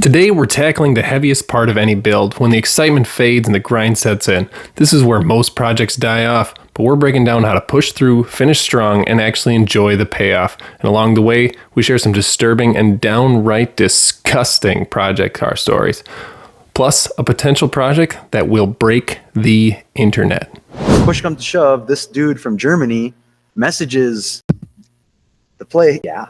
Today we're tackling the heaviest part of any build, when the excitement fades and the grind sets in. This is where most projects die off, but we're breaking down how to push through, finish strong, and actually enjoy the payoff. And along the way, we share some disturbing and downright disgusting project car stories. Plus, a potential project that will break the internet. Push comes to shove, this dude from Germany messages the play. Yeah.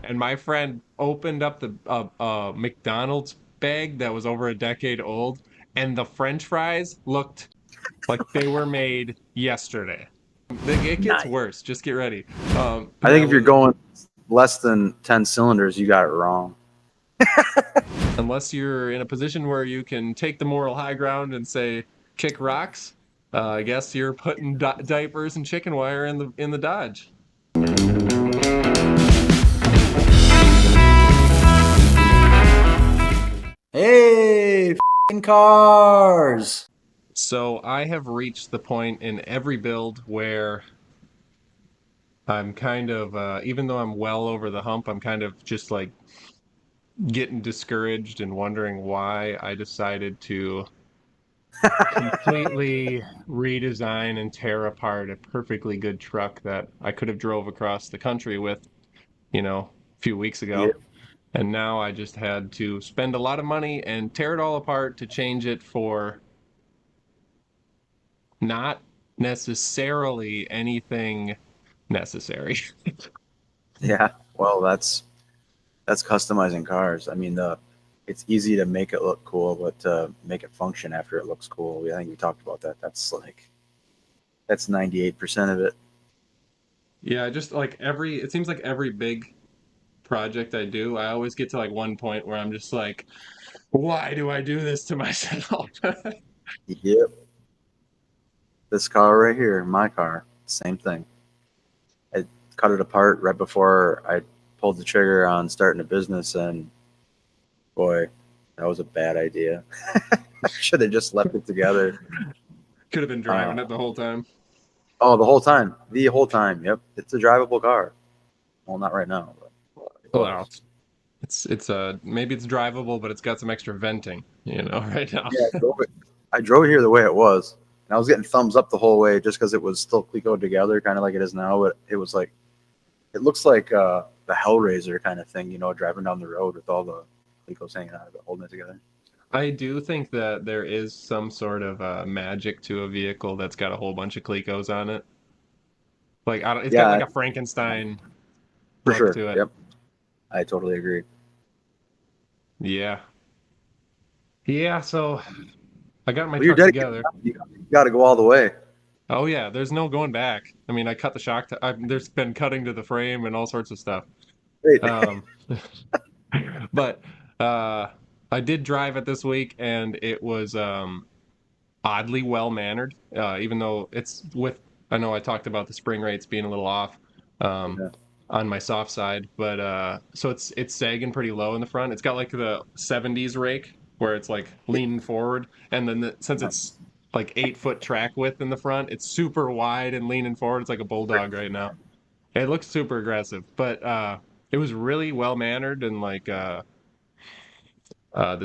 And my friend opened up the McDonald's bag that was over a decade old, and the French fries looked like they were made yesterday. It gets Nice. worse. Just get ready. I think if you're going less than 10 cylinders, you got it wrong. Unless you're in a position where you can take the moral high ground and say, kick rocks, I guess you're putting diapers and chicken wire in the Dodge. Hey, cars! So I have reached the point in every build where I'm kind of, even though I'm well over the hump, I'm kind of just like getting discouraged and wondering why I decided to completely redesign and tear apart a perfectly good truck that I could have drove across the country with, a few weeks ago. Yeah. And now I just had to spend a lot of money and tear it all apart to change it for not necessarily anything necessary. Yeah, well, that's customizing cars. I mean, it's easy to make it look cool, but to make it function after it looks cool, I think we talked about that. That's 98% of it. Yeah, just like it seems like every big project I do, I always get to like one point where I'm just like, why do I do this to myself? Yep. This car right here, my car, same thing. I cut it apart right before I pulled the trigger on starting a business, and boy, that was a bad idea. I should have just left it together. Could have been driving it the whole time. Oh, the whole time. The whole time. Yep. It's a drivable car. Well, not right now. But Well, it's maybe it's drivable, but it's got some extra venting, right now. yeah, I drove it here the way it was. And I was getting thumbs up the whole way just because it was still Clicoed together, kind of like it is now. But it was like, it looks like the Hellraiser kind of thing, driving down the road with all the Clicos hanging out of it, holding it together. I do think that there is some sort of magic to a vehicle that's got a whole bunch of Clicos on it. Like it's got like a Frankenstein for look sure. to it. Yep, I totally agree. Yeah. Yeah, so I got my truck together. You got to go all the way. Oh yeah, there's no going back. I mean, I cut the shock. There's been cutting to the frame and all sorts of stuff. Great. But I did drive it this week, and it was oddly well mannered. Even though I know I talked about the spring rates being a little off on my soft side, but so it's sagging pretty low in the front. It's got like the '70s rake where it's like leaning forward, and then since it's like 8-foot track width in the front, it's super wide and leaning forward. It's like a bulldog right now. It looks super aggressive, but it was really well mannered, and like the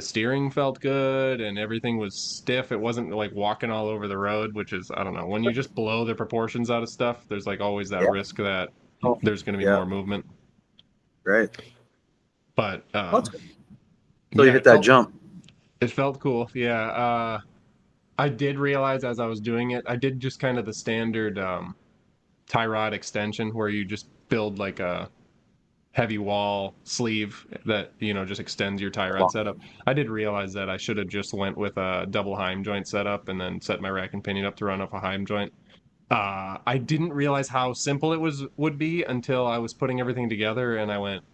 steering felt good and everything was stiff. It wasn't like walking all over the road, which is, I don't know, when you just blow the proportions out of stuff, there's like always that risk that there's going to be more movement. Right. But so you hit that jump. It felt cool. Yeah. I did realize as I was doing it, I did just kind of the standard tie rod extension where you just build like a heavy wall sleeve that just extends your tie rod setup. I did realize that I should have just went with a double Heim joint setup and then set my rack and pinion up to run off a Heim joint. I didn't realize how simple it would be until I was putting everything together, and I went,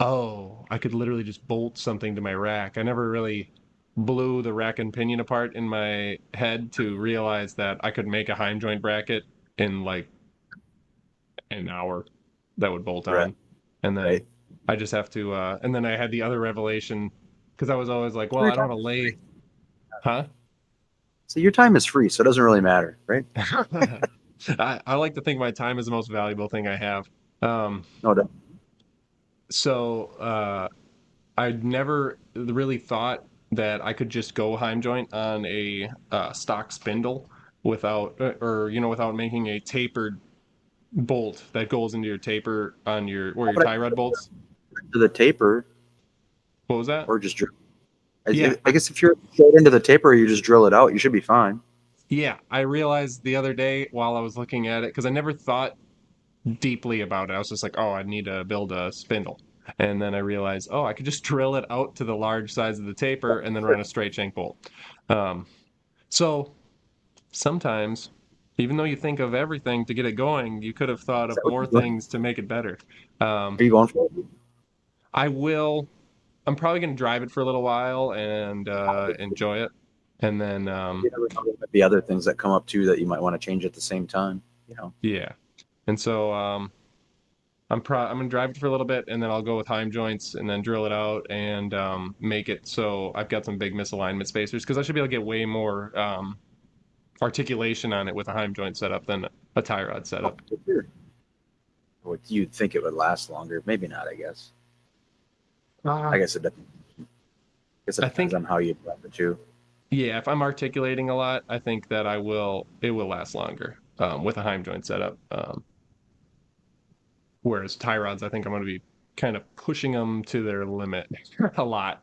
oh, I could literally just bolt something to my rack. I never really blew the rack and pinion apart in my head to realize that I could make a Heim joint bracket in like an hour that would bolt on. And then I just have to, and then I had the other revelation because I was always like, well, I don't want to lay, huh? So your time is free, so it doesn't really matter, right? I like to think my time is the most valuable thing I have. No doubt. So I'd never really thought that I could just go Heim joint on a stock spindle without, or without making a tapered bolt that goes into your taper on your where your But tie rod bolts. to the taper, What was that? or just drill. Yeah, I guess if you're straight into the taper, you just drill it out. You should be fine. yeah. I realized the other day while I was looking at it because I never thought deeply about it. I was just like, oh, I need to build a spindle. And then I realized, oh, I could just drill it out to the large size of the taper and then run a straight shank bolt. Um, so sometimes, even though you think of everything to get it going, you could have thought Is of that what more you're doing? things to make it better. Um, Are you going for it? I will. I'm probably going to drive it for a little while and enjoy it, and then You never know. There might be other things that come up too that you might want to change at the same time. You know. yeah. And so I'm gonna drive it for a little bit, and then I'll go with Heim joints, and then drill it out and make it so I've got some big misalignment spacers because I should be able to get way more articulation on it with a Heim joint setup than a tie rod Oh, setup. for sure. Well, you'd think it would last longer. Maybe not. I guess. I Ah. guess it. I guess it I depends think on how you drive it too. yeah, if I'm articulating a lot, I think that it will last longer with a Heim joint setup. Whereas tie rods, I think I'm going to be kind of pushing them to their limit a lot.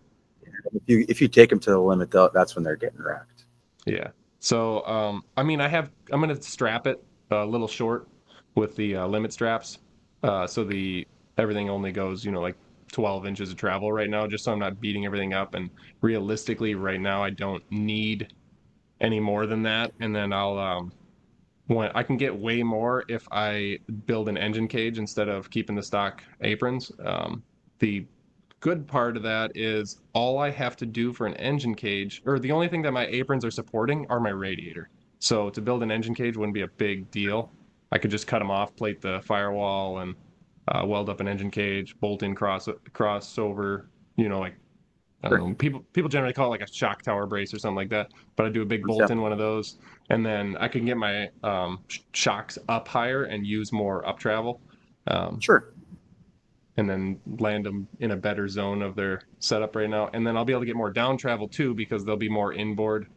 If you take them to the limit, though, that's when they're getting wrecked. Yeah. So, I mean, I'm going to strap it a little short with the limit straps. So everything only goes, like 12 inches of travel right now, just so I'm not beating everything up. And realistically, right now, I don't need any more than that. And then when I can get way more if I build an engine cage instead of keeping the stock aprons. The good part of that is all I have to do for an engine cage, or the only thing that my aprons are supporting, are my radiator. So to build an engine cage wouldn't be a big deal. I could just cut them off, plate the firewall, and weld up an engine cage, bolt in crossover. Like I don't Sure. know. People generally call it like a shock tower brace or something like that. But I do a big bolt Yeah. in one of those, and then I can get my shocks up higher and use more up travel, um, Sure. and then land them in a better zone of their setup right now. And then I'll be able to get more down travel too because there'll be more inboard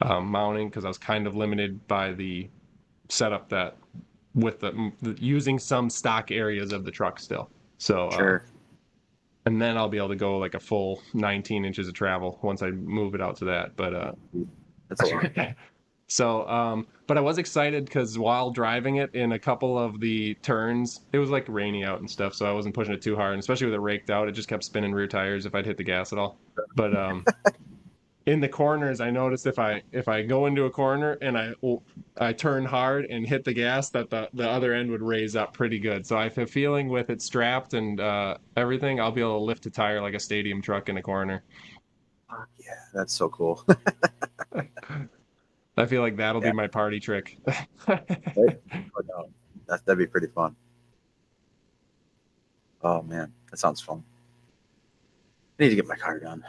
mounting because I was kind of limited by the setup that with the using some stock areas of the truck still. So Sure. and then I'll be able to go like a full 19 inches of travel once I move it out to that. But That's a lot. but I was excited because while driving it in a couple of the turns, it was like rainy out and stuff, so I wasn't pushing it too hard. And especially with it raked out, it just kept spinning rear tires if I'd hit the gas at all. But in the corners, I noticed if I go into a corner and I turn hard and hit the gas, that the other end would raise up pretty good. So I have a feeling with it strapped and everything, I'll be able to lift a tire like a stadium truck in a corner. Yeah, that's so cool. I feel like that'll be Yeah. my party trick. Right? Oh, no. That'd be pretty fun. Oh man, that sounds fun. I need to get my car done.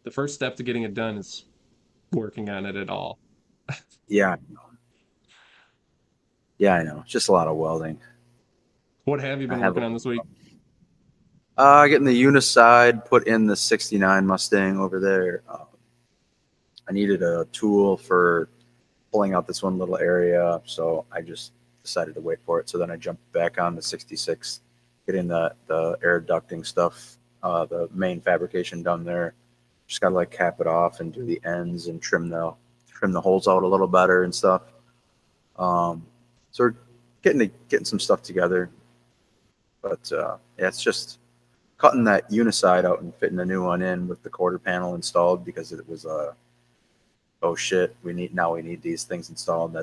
The first step to getting it done is working on it at all. Yeah, yeah, I know. It's just a lot of welding. What have you I been have working on this week? getting the Uniside put in the '69 Mustang over there. I needed a tool for pulling out this one little area, so I just decided to wait for it. So then I jumped back on the '66, getting the air ducting stuff, the main fabrication done there. Just gotta like cap it off and do the ends and trim the holes out a little better and stuff. So we're getting some stuff together, but yeah, it's just cutting that Uniside out and fitting a new one in with the quarter panel installed because it was oh shit, we need these things installed.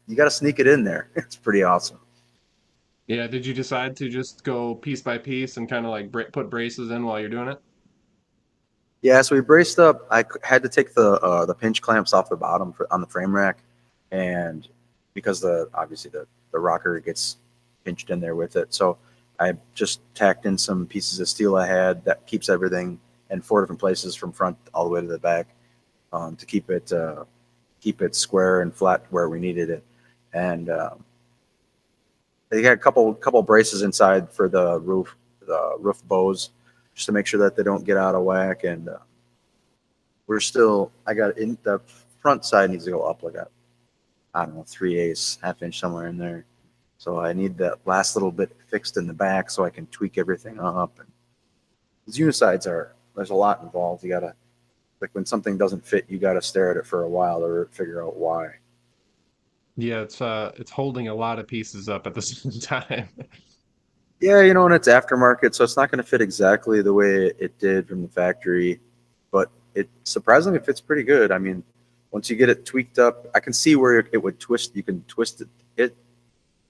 You got to sneak it in there. It's pretty awesome. Yeah, did you decide to just go piece by piece and kind of like put braces in while you're doing it? Yeah, so we braced up. Had to take the pinch clamps off the bottom on the frame rack, and because obviously the rocker gets pinched in there with it, so I just tacked in some pieces of steel I had that keeps everything in four different places from front all the way to the back, to keep it square and flat where we needed it, and they had a couple braces inside for the roof the roof bows just to make sure that they don't get out of whack. And I got in the front side needs to go up like a, I don't know, 3/8, half inch somewhere in there. So I need that last little bit fixed in the back so I can tweak everything up. And these unisides there's a lot involved. You gotta, like when something doesn't fit, you gotta stare at it for a while to figure out why. Yeah, it's holding a lot of pieces up at the same time. Yeah, and it's aftermarket, so it's not going to fit exactly the way it did from the factory, but it surprisingly fits pretty good. I mean, once you get it tweaked up, I can see where it would twist. You can twist it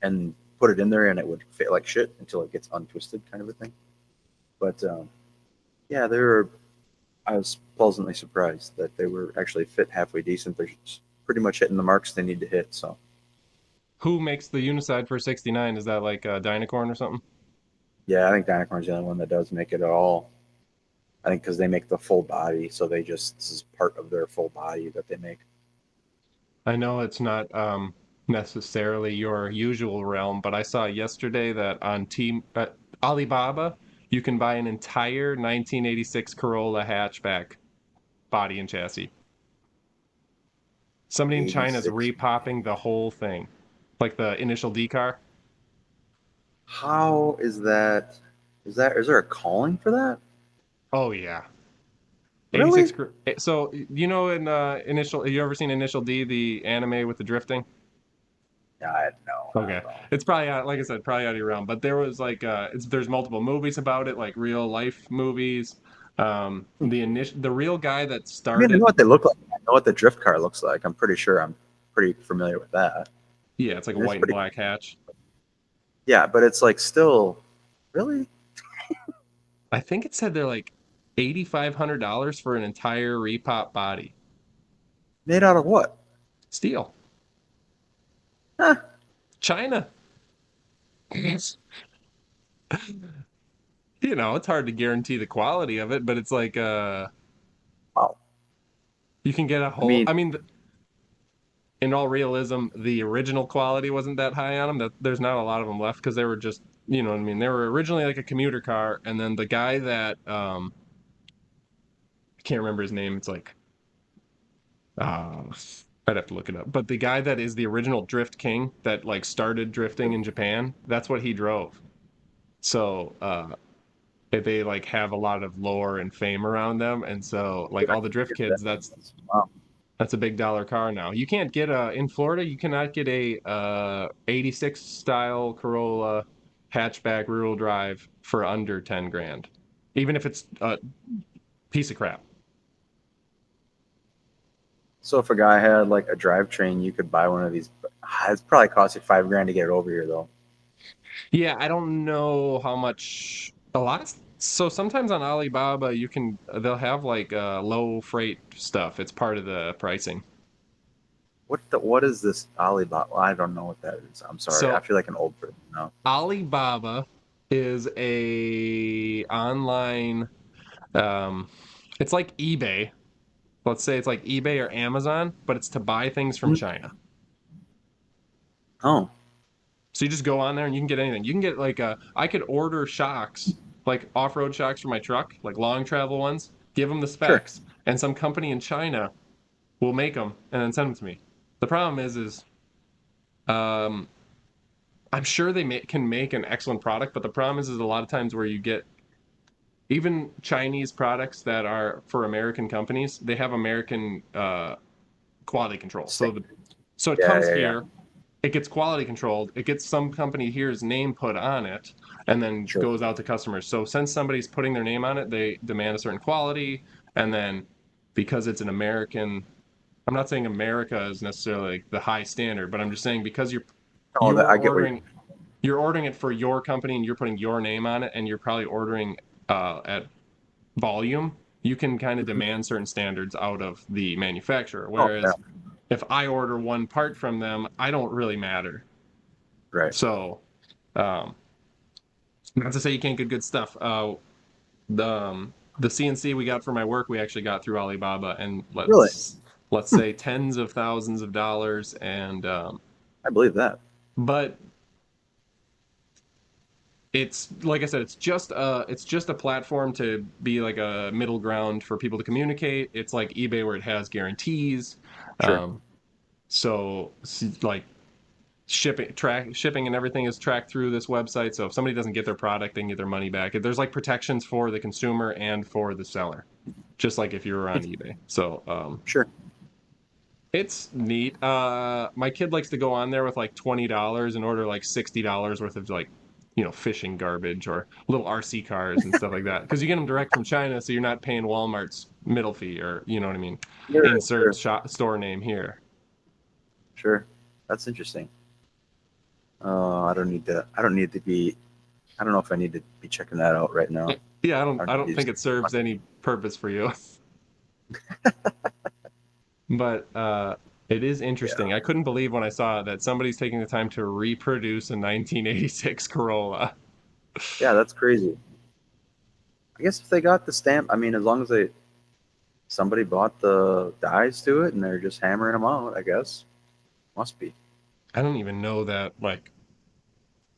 and put it in there, and it would fit like shit until it gets untwisted, kind of a thing. But yeah, I was pleasantly surprised that they were actually fit halfway decent. They're pretty much hitting the marks they need to hit. So Who makes the Unicide for 69? Is that like Dynacorn or something? yeah, I think Dynacorn's the only one that does make it at all. I think because they make the full body, so this is part of their full body that they make. I know it's not necessarily your usual realm, but I saw yesterday that on Alibaba, you can buy an entire 1986 Corolla hatchback body and chassis. Somebody in China is 86. repopping the whole thing, like the initial D car. How is that? Is there a calling for that? Oh yeah, 86. Really? So in initial, you ever seen Initial D, the anime with the drifting? Yeah, I no, not Okay, at all. it's probably like I said, probably out of your realm. But there was like there's multiple movies about it, like real life movies. Hmm. The real guy that I mean, I know started, what they look like. I know what the drift car looks like. I'm pretty sure I'm pretty familiar with that. yeah, it's like a And it's white and pretty. black hatch. Yeah, but it's like still really I think it said they're like $8,500 for an entire repop body, made out of what? steel, Huh. China. It's hard to guarantee the quality of it, but it's like Wow. you can get a I whole. mean, I mean, in all realism, the original quality wasn't that high on them. That there's not a lot of them left because they were just, what I mean. They were originally like a commuter car, and then the guy that I can't remember his name. It's like uh, I'd have to look it up. But the guy that is the original Drift King that like started drifting in Japan, that's what he drove. So they like have a lot of lore and fame around them, and so like all the drift get that. kids, Wow. that's a big dollar car now. You can't get in Florida. You cannot get a 86 style Corolla hatchback rear drive for under 10 grand, even if it's a piece of crap. So if a guy had like a drivetrain, you could buy one of these. It's probably cost you $5,000 to get it over here, though. Yeah, I don't know how much. A lot. So sometimes on Alibaba, they'll have like low freight stuff. It's part of the pricing. What is this Alibaba? Well, I don't know what that is. I'm sorry. I So feel like an old person now. Alibaba is a online. Um, it's like eBay. Let's say it's like eBay or Amazon, but it's to buy things from Hmm. China. Oh, So you just go on there and you can get anything. You can get like I could order shocks, like off-road shocks for my truck, like long travel ones, give them the sure. specs, and some company in China will make them and then send them to me. The problem is um, I'm sure can make an excellent product, but the problem is a lot of times where you get even Chinese products that are for American companies, they have American quality control. So it Yeah, comes yeah, yeah. here, it gets quality controlled, it gets some company here's name put on it, and then Sure. goes out to customers. So since somebody's putting their name on it, they demand a certain quality, and then because it's an American, I'm not saying America is necessarily like the high standard, but I'm just saying because Oh, you're I get what you. you're ordering it for your company and you're putting your name on it, and you're probably ordering at volume, you can kind of Mhm. demand certain standards out of the manufacturer. Oh, yeah. Whereas if I order one part from them, I don't really matter. Right. So, um, not to say you can't get good stuff. The CNC we got for my work, we actually got through Alibaba, and Really? let's Hmm. say tens of thousands of dollars. And I believe that. but it's like I said, it's just a platform to be like a middle ground for people to communicate. It's like eBay where it has guarantees. Sure. Um, like shipping and everything is tracked through this website. So if somebody doesn't get their product, they can get their money back. There's like protections for the consumer and for the seller, just like if you were on eBay. So Sure. it's neat. My kid likes to go on there with like $20 and order like $60 worth of like, fishing garbage or little RC cars and stuff like that. Because you get them direct from China, so you're not paying Walmart's middle fee or you know what I mean. Sure. Insert Sure. store name here. Sure. That's interesting. I don't need to. I don't need to be. I don't know if I need to be checking that out right now. Yeah, I don't I I don't don't need to think it serves any purpose for you. But it is interesting. yeah. I couldn't believe when I saw that somebody's taking the time to reproduce a 1986 Corolla. Yeah, that's crazy. I guess if they got the stamp, I mean, as long as somebody bought the dies to it and they're just hammering them out, I guess must be. I don't even know that like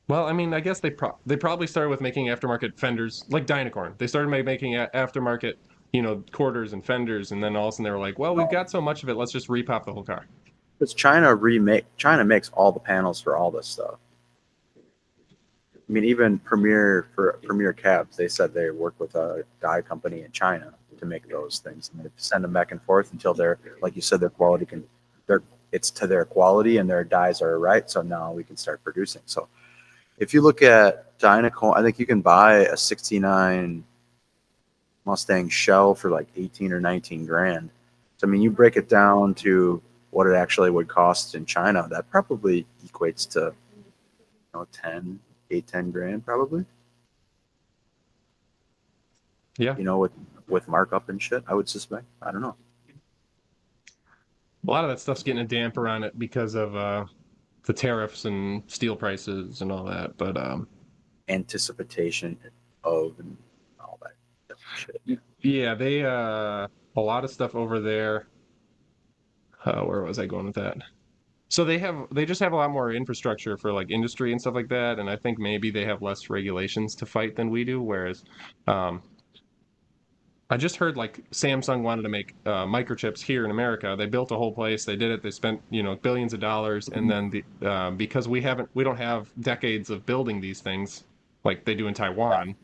well, I mean, I guess they probably started with making aftermarket fenders like Dynacorn. They started making aftermarket, quarters and fenders, and then all of a sudden they were like, well, we've got so much of it, let's just repop the whole car. Because China makes all the panels for all this stuff. I mean, even Premier cabs, they said they work with a die company in China to make those things, and they send them back and forth until they're, like you said, their quality can, their it's to their quality and their dies are right. So now we can start producing. So if you look at Dynacorn, I think you can buy a '69 Mustang shell for like 18 or 19 grand. So I mean, you break it down to what it actually would cost in China, that probably equates to 10, 8, 10 grand probably. Yeah, With markup and shit, I would suspect. I don't know. a lot of that stuff's getting a damper on it because of the tariffs and steel prices and all that. But Anticipation of and all that different shit. yeah, they a lot of stuff over there. Where was I going with that? So they just have a lot more infrastructure for like industry and stuff like that, and I think maybe they have less regulations to fight than we do. Whereas, um, I just heard like Samsung wanted to make microchips here in America. They built a whole place. They did it. They spent billions of dollars, and then because we don't have decades of building these things like they do in Taiwan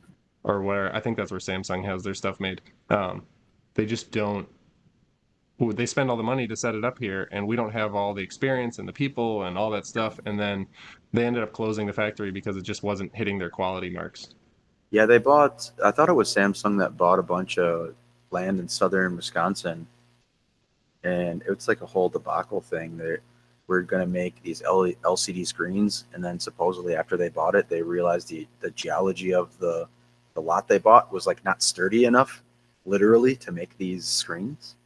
or where I think that's where Samsung has their stuff made. Um, they just don't they spend all the money to set it up here and we don't have all the experience and the people and all that stuff, and then they ended up closing the factory because it just wasn't hitting their quality marks. Yeah, they bought. I thought it was Samsung that bought a bunch of land in southern Wisconsin, and it's like a whole debacle thing. We're gonna make these LCD screens, and then supposedly after they bought it, they realized the geology of the lot they bought was like not sturdy enough, literally, to make these screens.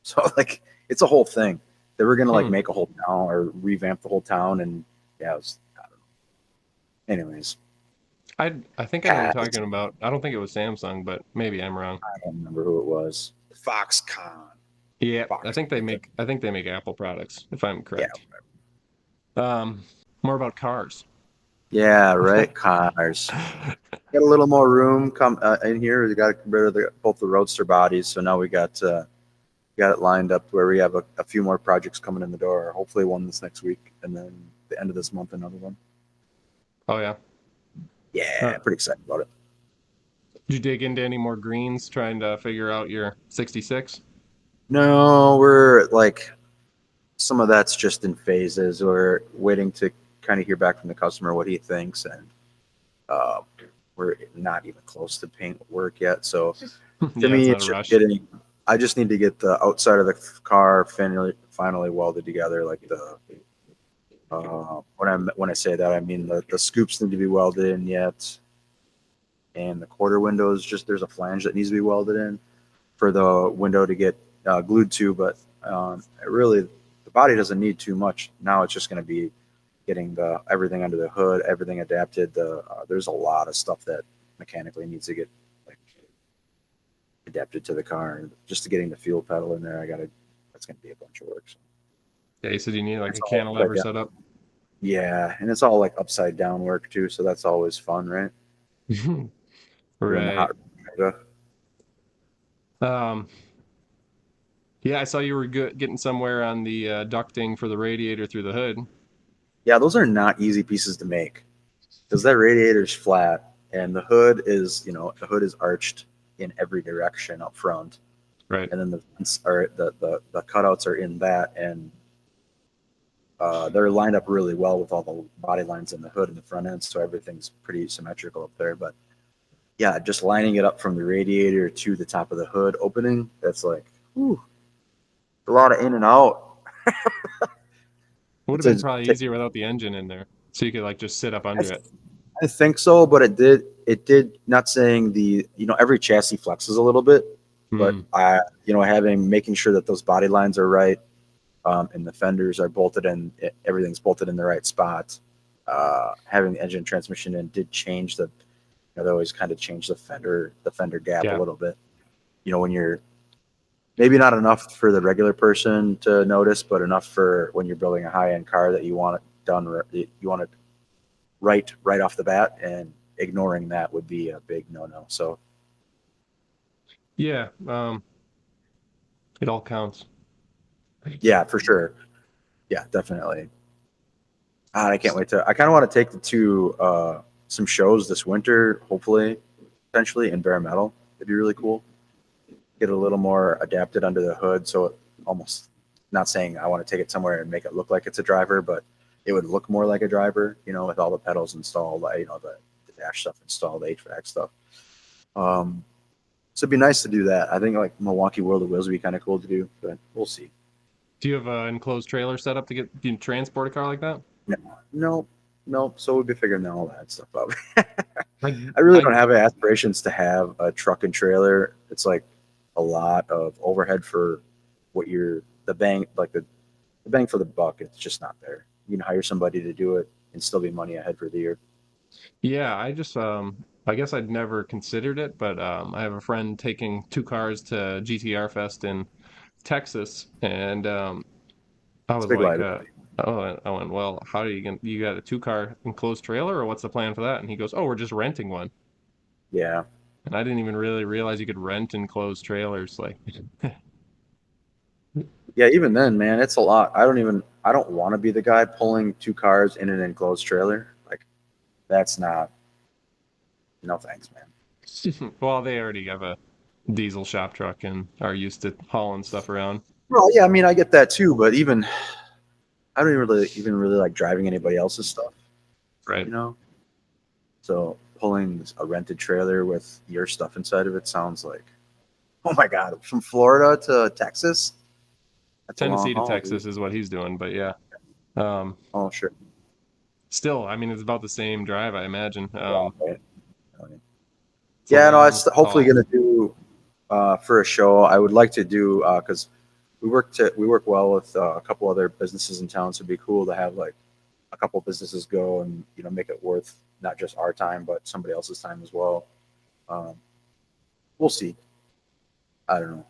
So like it's a whole thing. They were gonna like Hmm. make a whole town or revamp the whole town, and yeah, it was. I don't know. Anyways, I think I know what you're yeah, talking about. I don't think it was Samsung, but maybe I'm wrong. I don't remember who it was. Foxconn. Yeah, Fox. I think they make Apple products, if I'm Yeah. correct. Um, More about cars. Yeah. Right. Cars. Got a little more room come in here. We got rid of both the roadster bodies, so now we got it lined up where we have a few more projects coming in the door. Hopefully, one this next week, and then the end of this month, another one. Oh yeah. Yeah, pretty excited about it. Did you dig into any more greens trying to figure out your 66? No, we're like some of that's just in phases. We're waiting to kind of hear back from the customer what he thinks, and uh, we're not even close to paint work yet. So to Yeah, it's me, not a it's just rush. getting. I just need to get the outside of the car finally welded together. Like when I say that, I mean the scoops need to be welded in yet, and the quarter windows. Just there's a flange that needs to be welded in for the window to get glued to. But the body doesn't need too much. Now it's just going to be getting the everything under the hood, everything adapted. There's a lot of stuff that mechanically needs to get like adapted to the car. Just to getting the fuel pedal in there, that's going to be a bunch of work. So Yeah, you said you need like a like cantilever set up. yeah, and it's all like upside down work too, so that's always fun, right? doing the Right. hot. Yoga. Um, yeah, I saw you were getting somewhere on the ducting for the radiator through the hood. Yeah, those are not easy pieces to make because that radiator is flat and the hood is, the hood is arched in every direction up front, Right. and then the vents are the cutouts are in that, and they're lined up really well with all the body lines in the hood and the front end, so everything's pretty symmetrical up there. But yeah, just lining it up from the radiator to the top of the hood opening, that's like, whew, a lot of in and out. Would have It's been a, probably easier without the engine in there, so you could like just sit up I, under it. I think so, but it did not saying every chassis flexes a little bit, Hmm. but making sure that those body lines are right, and the fenders are bolted in, everything's bolted in the right spot. Having the engine transmission in did change they always kind of change the fender gap a Yeah. little bit. When you're maybe not enough for the regular person to notice, but enough for when you're building a high end car that you want it done, you want it right off the bat, and ignoring that would be a big no no. So Yeah. It all counts. yeah, for sure. Yeah, definitely. I can't wait to. I kind of want to take it to some shows this winter, hopefully, potentially in bare metal. It'd be really cool. Get a little more adapted under the hood, so it almost, not saying I want to take it somewhere and make it look like it's a driver, but it would look more like a driver, with all the pedals installed, the dash stuff installed, the HVAC stuff. Um, so it'd be nice to do that. I think like Milwaukee World of Wheels would be kind of cool to do, but we'll see. Do you have an enclosed trailer set up to get do you transport a car like that? No, no, no. So we'll be figuring all that stuff out. I I really don't I have aspirations to have a truck and trailer. It's like a lot of overhead for what you're the bang like the bang for the buck. It's just not there. You can hire somebody to do it and still be money ahead for the year. Yeah, I just I guess I'd never considered it, but I have a friend taking two cars to GTR Fest in Texas, and I It's a was big like, liability. I went, well, how are you gonna, you got a two car enclosed trailer, or what's the plan for that? And he goes, oh, we're just renting one. Yeah, And I didn't even really realize you could rent enclosed trailers. Like, yeah. Even then, man, it's a lot. I don't want to be the guy pulling two cars in an enclosed trailer. Like that's not. No thanks, man. well, they already have a diesel shop truck and are used to hauling stuff around. Well, yeah, I mean, I get that too, but even I don't even really like driving anybody else's stuff, Right. you know. So pulling a rented trailer with your stuff inside of it sounds like, oh my god, from Florida to Texas, that's a long Tennessee to haul, dude. Texas is what he's doing, but yeah. Um, Oh sure, Still, I mean, it's about the same drive, I imagine. yeah, right. Right. It's a Yeah, no, long it's hopefully haul. gonna do for a show. I would like to do because we work well with a couple other businesses in town, so it'd be cool to have like a couple businesses go and make it worth not just our time but somebody else's time as well. Um, we'll see. I don't know.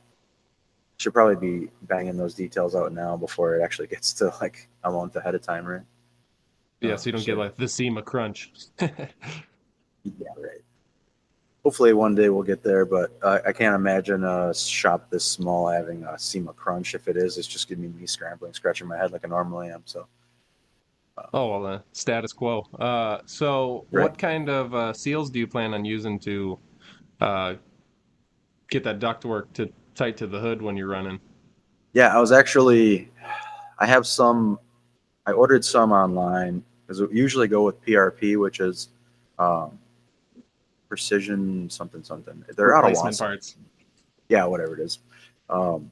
Should probably be banging those details out now before it actually gets to like a month ahead of time, right? Yeah, so you don't get So like the SEMA crunch. yeah, right. Hopefully one day we'll get there, but I can't imagine a shop this small having a SEMA crunch. If it is, it's just gonna be me scrambling, scratching my head like I normally am. So Oh, well, status quo. So right. what kind of seals do you plan on using to uh, get that ductwork to tight to the hood when you're running? Yeah, I was actually I have some. I ordered some online because we usually go with PRP, which is um, precision something something. They're out of Replacement Wausau. parts. Yeah, whatever it is. Um,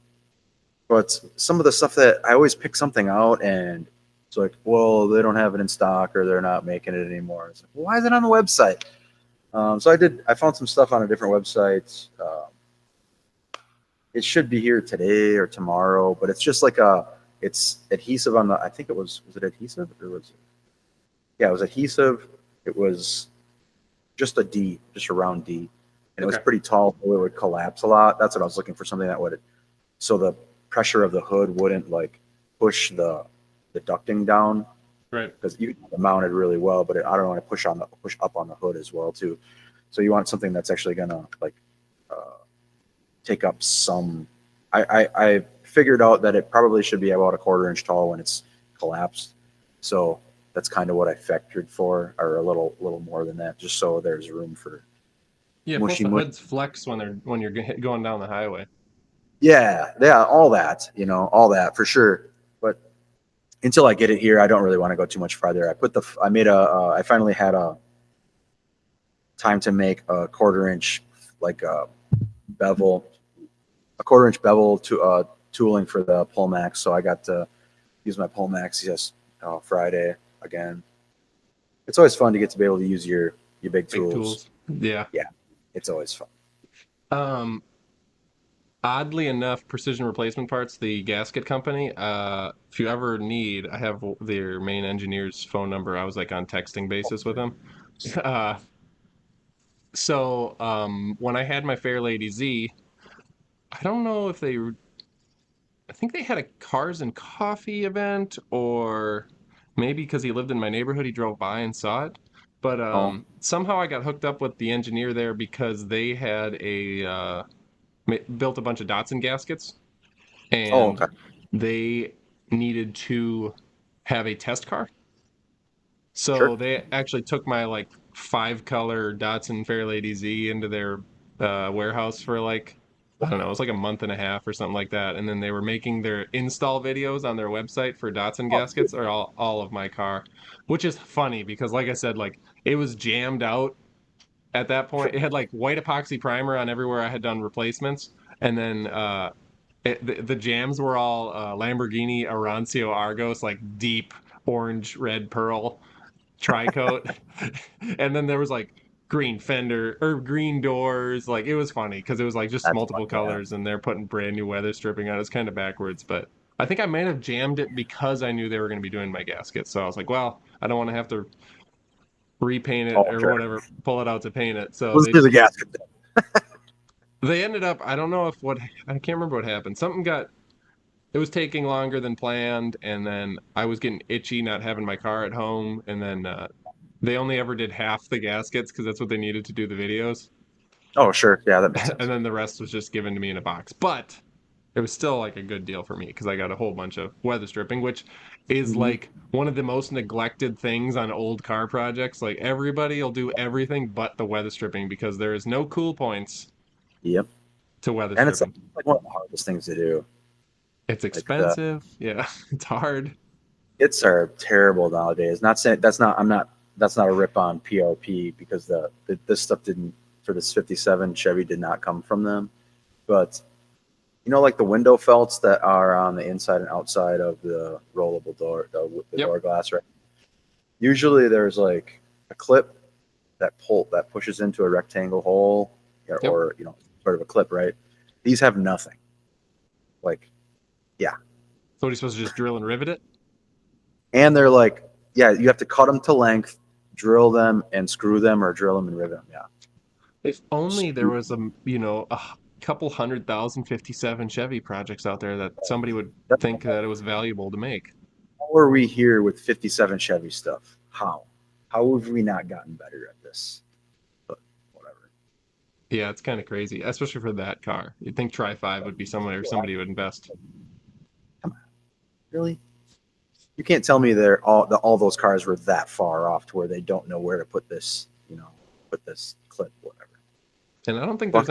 but some of the stuff that I always pick something out and it's like, well, they don't have it in stock or they're not making it anymore. It's like, well, why is it on the website? So I found some stuff on a different website. It should be here today or tomorrow, but it's just like it's adhesive on the, I think was it adhesive or was it, yeah, it was adhesive. It was just a D, just a round D. And it was Okay. pretty tall, so it would collapse a lot. That's what I was looking for, something that would, so the pressure of the hood wouldn't like push the ducting down Right. because you mounted really well, but I don't want to push up on the hood as well too. So you want something that's actually gonna like take up some. I figured out that it probably should be about a 1/4 inch tall when it's collapsed. So that's kind of what I factored for, or a little more than that, just so there's room for Yeah, plus mushy the mush. hoods flex when you're going down the highway. Yeah, yeah, all that, all that for sure. But until I get it here, I don't really want to go too much farther. I finally had a time to make a 1/4 inch like bevel, a 1/4 inch bevel to tooling for the Pullmax. So I got to use my Pullmax Friday again. It's always fun to get to be able to use your big Big tools. tools. Yeah. Yeah, it's always fun. Um, Oddly enough, Precision Replacement Parts, the gasket company, if you ever need, I have their main engineer's phone number. I was like on texting basis with him. Uh, when I had my Fair Lady Z, I don't know if I think they had a Cars and Coffee event, or maybe because he lived in my neighborhood, he drove by and saw it. But Oh, somehow I got hooked up with the engineer there because they had built a bunch of Datsun gaskets, oh, and okay, they needed to have a test car. sure. So they actually took my like 5 color Datsun Fairlady Z into their warehouse for like, I don't know, it was like a month and a half or something like that. And then they were making their install videos on their website for Datsun Oh, gaskets, or all of my car, which is funny because like I said, like it was jammed out at that point. It had like white epoxy primer on everywhere I had done replacements. And then the jams were all Lamborghini Arancio Argos, like deep orange, red, pearl tri-coat. And then there was like green fender or green doors. Like it was funny because it was like just that's fun. multiple Yeah. colors and they're putting brand new weather stripping on. It's kind of backwards, but I think I might have jammed it because I knew they were going to be doing my gasket. So I was like, well, I don't want to have to repaint it Oh, or sure. whatever, pull it out to paint it. So Let's do the gasket then. they ended up, I don't know if what, I can't remember what happened. Something got, it was taking longer than planned, and then I was getting itchy not having my car at home, and then they only ever did half the gaskets because that's what they needed to do the videos, Oh, sure. Yeah, that makes and sense. then the rest was just given to me in a box. But it was still like a good deal for me because I got a whole bunch of weather stripping, which is Hmm. like one of the most neglected things on old car projects. Like everybody will do everything but the weather stripping because there is no cool points Yep. to weather And it's stripping. like one of the hardest things to do. It's Like the expensive. Yeah, it's hard. Kits are terrible nowadays. Not saying that's not. I'm not. That's not a rip on PRP because this stuff didn't for this '57 Chevy did not come from them. But like the window felts that are on the inside and outside of the rollable door, the Yep. door glass, right? Usually there's like a clip that pushes into a rectangle hole, Yep. or sort of a clip, right? These have nothing. Like, yeah, So what are you supposed to just drill and rivet it? and they're like, yeah, you have to cut them to length, drill them and screw them, or drill them and rivet them. Yeah. If only there was a couple 100,000 '57 Chevy projects out there that somebody would think that it was valuable to make. How are we here with '57 Chevy stuff? How have we not gotten better at this? But whatever. Yeah, it's kind of crazy, especially for that car. You'd think Tri 5 would be somewhere somebody would invest. Come on, really? You can't tell me all those cars were that far off to where they don't know where to put this, put this clip, whatever. And I don't think Fuck.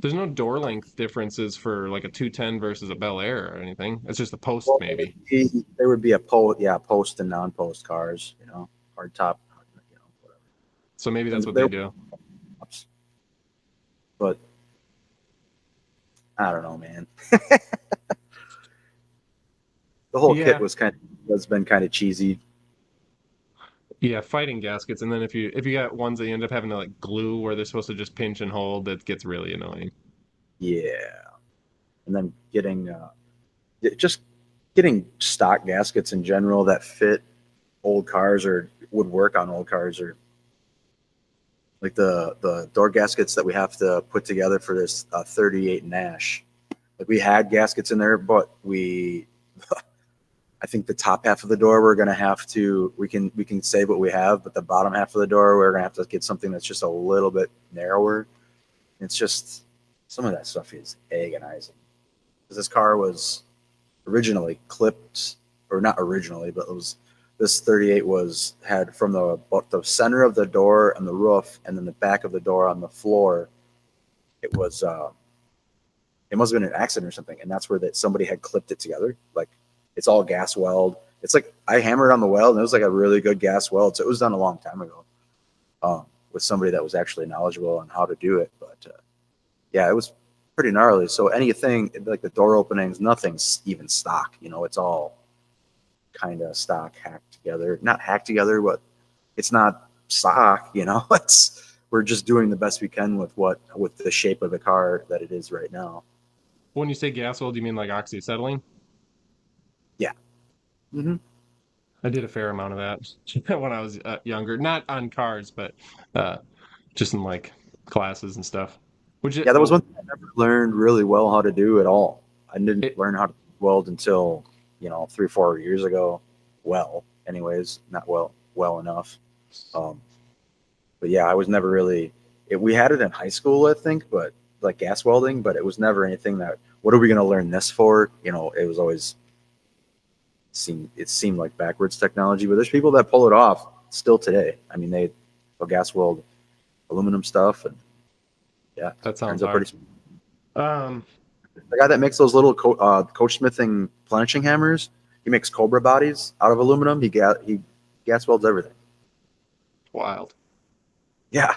there's no door length differences for like a 210 versus a Bel Air or anything. It's just the post Well, maybe. there would be a post and non-post cars, hard top, whatever. So maybe that's And what there, they do. but I don't know, man. The whole kit Yeah. has been kind of cheesy. Yeah, fighting gaskets, and then if you got ones that you end up having to like glue where they're supposed to just pinch and hold, that gets really annoying. Yeah, and then just getting stock gaskets in general that fit old cars or would work on old cars, or like the door gaskets that we have to put together for this 38 Nash. Like we had gaskets in there, but I think the top half of the door we're gonna have to we can save what we have, but the bottom half of the door we're gonna have to get something that's just a little bit narrower. It's just some of that stuff is agonizing because this car was originally clipped, or not originally, but it was this 38 was had from the about the center of the door and the roof, and then the back of the door on the floor. It was it must have been an accident or something, and that's where that somebody had clipped it together. Like it's all gas weld. It's like I hammered on the weld, and it was like a really good gas weld. So it was done a long time ago with somebody that was actually knowledgeable on how to do it. But yeah, it was pretty gnarly. So anything like the door openings, nothing's even stock. You know, it's all kind of stock hacked together. Not hacked together, but it's not stock. You know, it's we're just doing the best we can with the shape of the car that it is right now. When you say gas weld, you mean like oxyacetylene? Yeah. Hmm. I did a fair amount of that when I was younger, not on cars, but uh, just in like classes and stuff. Which Yeah, that was one thing I never learned really well how to do at all. I didn't it learn how to weld until 3 4 years ago. Well, anyways, not well enough. Um, but yeah, I was never really. We had it in high school, I think, but like gas welding, but it was never anything that. What are we going to learn this for? It was always seemed like backwards technology. But there's people that pull it off still today. I mean, they'll gas weld aluminum stuff, and yeah, that turns sounds out hard. pretty. Um, The guy that makes those little coach smithing planishing hammers, he makes Cobra bodies out of aluminum. He gas welds everything. Wild. Yeah,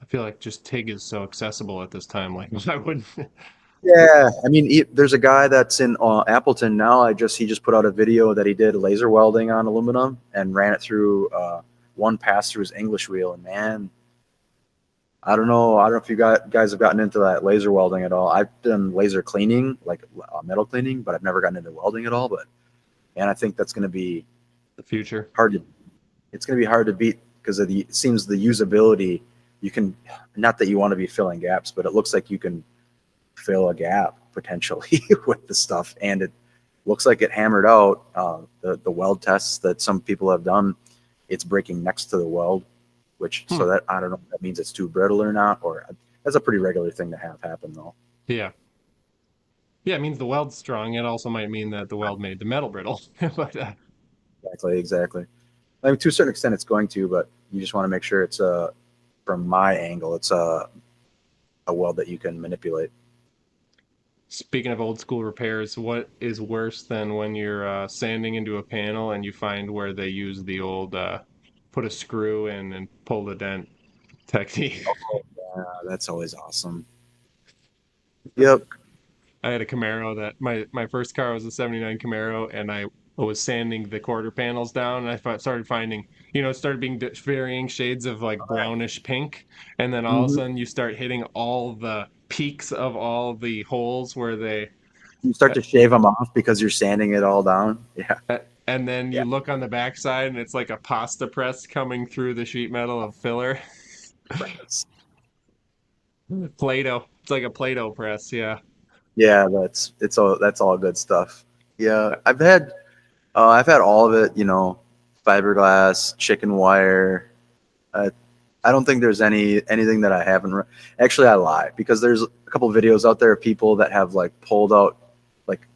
I feel like just TIG is so accessible at this time. Like I wouldn't. yeah. I mean, there's a guy that's in Appleton now. He just put out a video that he did laser welding on aluminum and ran it through one pass through his English wheel. And man, I don't know. I don't know if guys have gotten into that laser welding at all. I've done laser cleaning, like metal cleaning, but I've never gotten into welding at all. But man, I think that's going to be The future. hard to it's going to be hard to beat because it seems the usability you can, not that you want to be filling gaps, but it looks like you can fill a gap potentially with the stuff, and it looks like it hammered out the weld tests that some people have done. It's breaking next to the weld, which Hmm. so that I don't know if that means it's too brittle or not, or that's a pretty regular thing to have happen though. Yeah. Yeah, it means the weld's strong. It also might mean that the weld made the metal brittle. But Exactly. I mean, to a certain extent, it's going to, but you just want to make sure it's from my angle, it's a weld that you can manipulate. speaking of old school repairs, what is worse than when you're sanding into a panel and you find where they use the old put a screw in and pull the dent technique? That's always awesome. Yep. I had a Camaro that my first car was a '79 Camaro, and I was sanding the quarter panels down, and started finding, it started being varying shades of like brownish pink, and then all of a Hmm. sudden you start hitting all the peaks of all the holes where they, You start uh, to shave them off because you're sanding it all down. Yeah. and then Yeah. you look on the backside and it's like a pasta press coming through the sheet metal of filler. Press. Play-Doh. It's like a Play-Doh press, yeah. Yeah, that's all good stuff. Yeah, I've had all of it. Fiberglass, chicken wire. Uh, I don't think there's anything that I haven't. Actually, I lie because there's a couple videos out there of people that have like pulled out like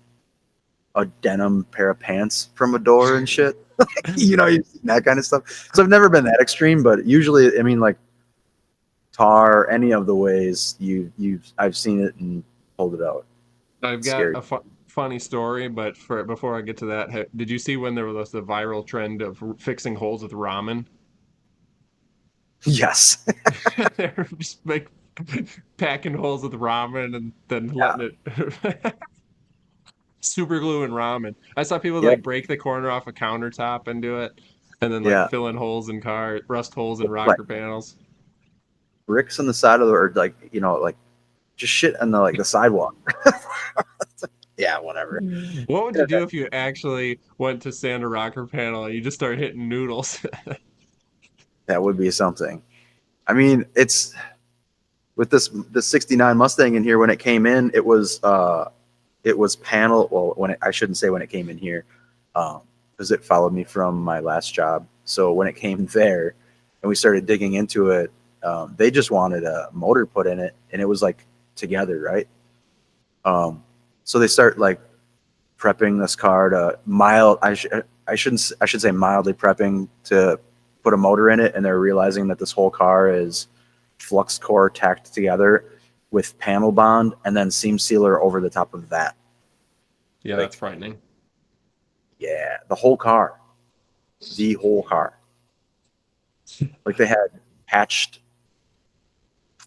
a denim pair of pants from a door and shit. You've seen that kind of stuff. So I've never been that extreme, but usually, I mean, like tar, any of the ways I've seen it and pulled it out. I've It's got scary. a funny story, but before I get to that, did you see when there was the viral trend of fixing holes with ramen? Yes. They're just like packing holes with ramen and then Yeah. letting it super glue and ramen. I saw people Yep. like break the corner off a countertop and do it, and then like Yeah. fill in holes in rust holes in Like rocker panels. bricks on the side of the, or like like just shit on the sidewalk. Yeah, whatever. What would you do if you actually went to sand a rocker panel and you just started hitting noodles? That would be something. I mean, it's with this '69 Mustang in here when it came in. It was it was panel. Well, I shouldn't say when it came in here, because it followed me from my last job. So when it came there, and we started digging into it, they just wanted a motor put in it, and it was like together, right? Um, so they start like prepping this car to mild. I shouldn't. I should say mildly prepping to put a motor in it, and they're realizing that this whole car is flux core tacked together with panel bond, and then seam sealer over the top of that. Yeah, that's Like, frightening. yeah, the whole car. Like they had patched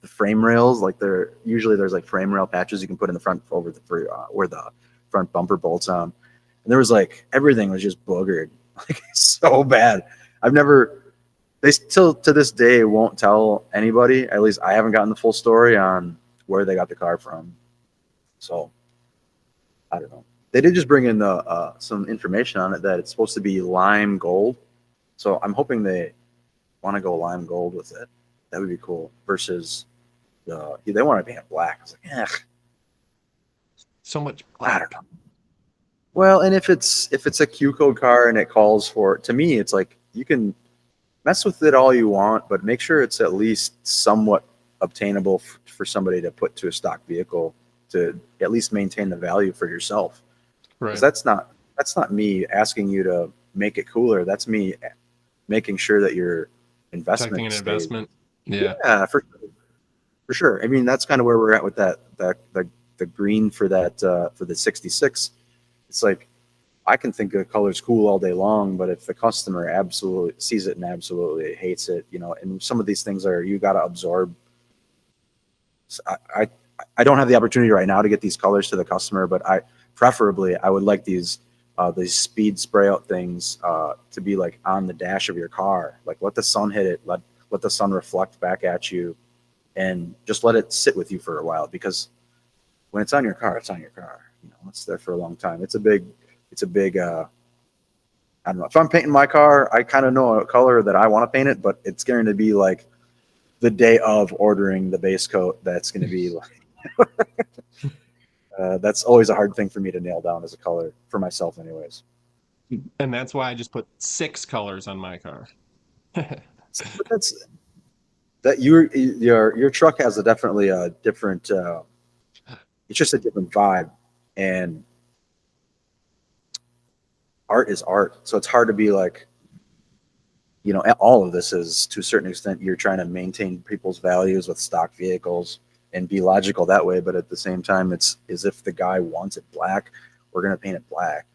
the frame rails. Like there usually there's like frame rail patches you can put in the front over the where the front bumper bolts on. And there was like everything was just boogered, like so bad. I've never. They still to this day won't tell anybody. At least I haven't gotten the full story on where they got the car from. So I don't know. They did just bring in the some information on it that it's supposed to be lime gold. So I'm hoping they want to go lime gold with it. That would be cool. Versus they want to paint it black. I was like, So much I don't black. know. Well, and if it's a Q code car and it calls for, to me, it's like you can mess with it all you want, but make sure it's at least somewhat obtainable for somebody to put to a stock vehicle to at least maintain the value for yourself. Because Right. that's not me asking you to make it cooler. That's me making sure that your Protecting investment an stays. investment. Yeah. Yeah, for sure. I mean, that's kind of where we're at with that the green for the 66. It's like I can think the color's cool all day long, but if the customer absolutely sees it and absolutely hates it, and some of these things are you got to absorb. I I don't have the opportunity right now to get these colors to the customer, but preferably I would like these speed spray out things to be like on the dash of your car. Like let the sun hit it, let the sun reflect back at you, and just let it sit with you for a while because when it's on your car, it's on your car. It's there for a long time. It's a big. I don't know. If I'm painting my car, I kind of know a color that I want to paint it, but it's going to be like the day of ordering the base coat. That's going to be like that's always a hard thing for me to nail down as a color for myself, anyways. And that's why I just put 6 colors on my car. But that's that your truck has a definitely a different. It's just a different vibe, and art is art. So it's hard to be like, all of this is to a certain extent you're trying to maintain people's values with stock vehicles and be logical that way, but at the same time it's as if the guy wants it black, we're going to paint it black.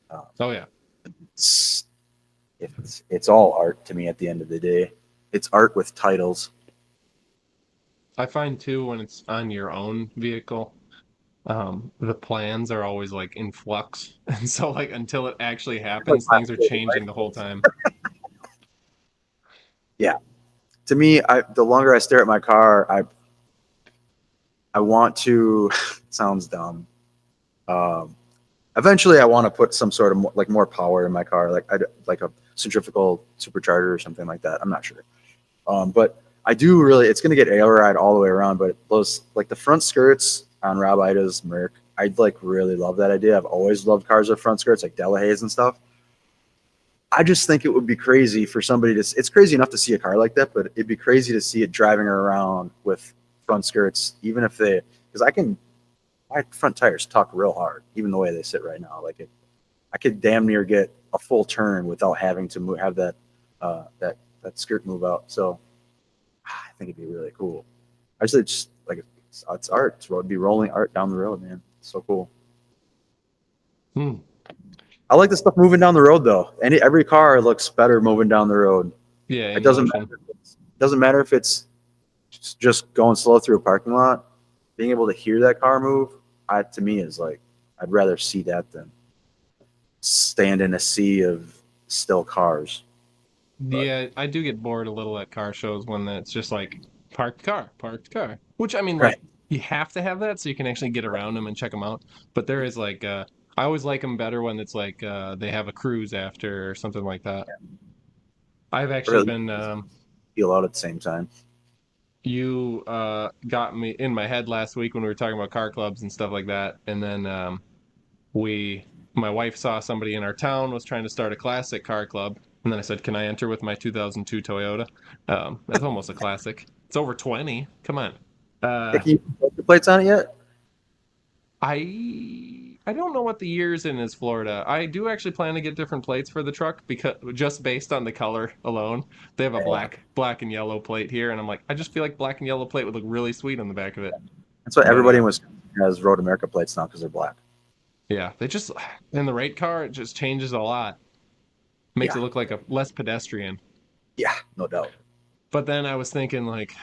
um, Oh yeah. it's, it's all art to me at the end of the day. It's art with titles. I find too when it's on your own vehicle, the plans are always like in flux. And so like until it actually It's like happens, my things are whole changing the whole life. time. Yeah, to me, the longer I stare at my car, I want to it sounds dumb. um, Eventually I want to put some sort of more power in my car, like a centrifugal supercharger or something like that. I'm not sure. But I do really, it's going to get air ride all the way around. But those, like the front skirts on Rob Ida's Merc, I'd like really love that idea. I've always loved cars with front skirts, like Delahaye's and stuff. I just think it would be crazy for somebody to, it's crazy enough to see a car like that, but it'd be crazy to see it driving around with front skirts, even if because my front tires tuck real hard, even the way they sit right now. Like I could damn near get a full turn without having to have that skirt move out. So I think it'd be really cool. I just like it's art. It'd be rolling art down the road, man. It's so cool. Hmm. I like the stuff moving down the road though. Every car looks better moving down the road. Yeah, It in doesn't motion. matter. Doesn't matter if it's just going slow through a parking lot. Being able to hear that car move, to me is like I'd rather see that than stand in a sea of still cars. But Yeah, I do get bored a little at car shows when it's just like parked car, parked car. Which I mean, right, like you have to have that so you can actually get around them and check them out. But there is like, I always like them better when it's like they have a cruise after or something like that. I've or actually at least been, feel out at the same time. you got me in my head last week when we were talking about car clubs and stuff like that, and then my wife saw somebody in our town was trying to start a classic car club, and then I said, "Can I enter with my 2002 Toyota?" That's almost a classic. It's over 20. Come on. Yeah, Uh, can you put the plates on it yet? I don't know what the year's in is Florida. I do actually plan to get different plates for the truck because just based on the color alone. They have a Yeah. black and yellow plate here, and I'm like, I just feel like black and yellow plate would look really sweet on the back of it. That's why But everybody in Wisconsin has Road America plates now because they're black. yeah, they just in the right car it just changes a lot. Makes Yeah. it look like a less pedestrian. Yeah, no doubt. But then I was thinking like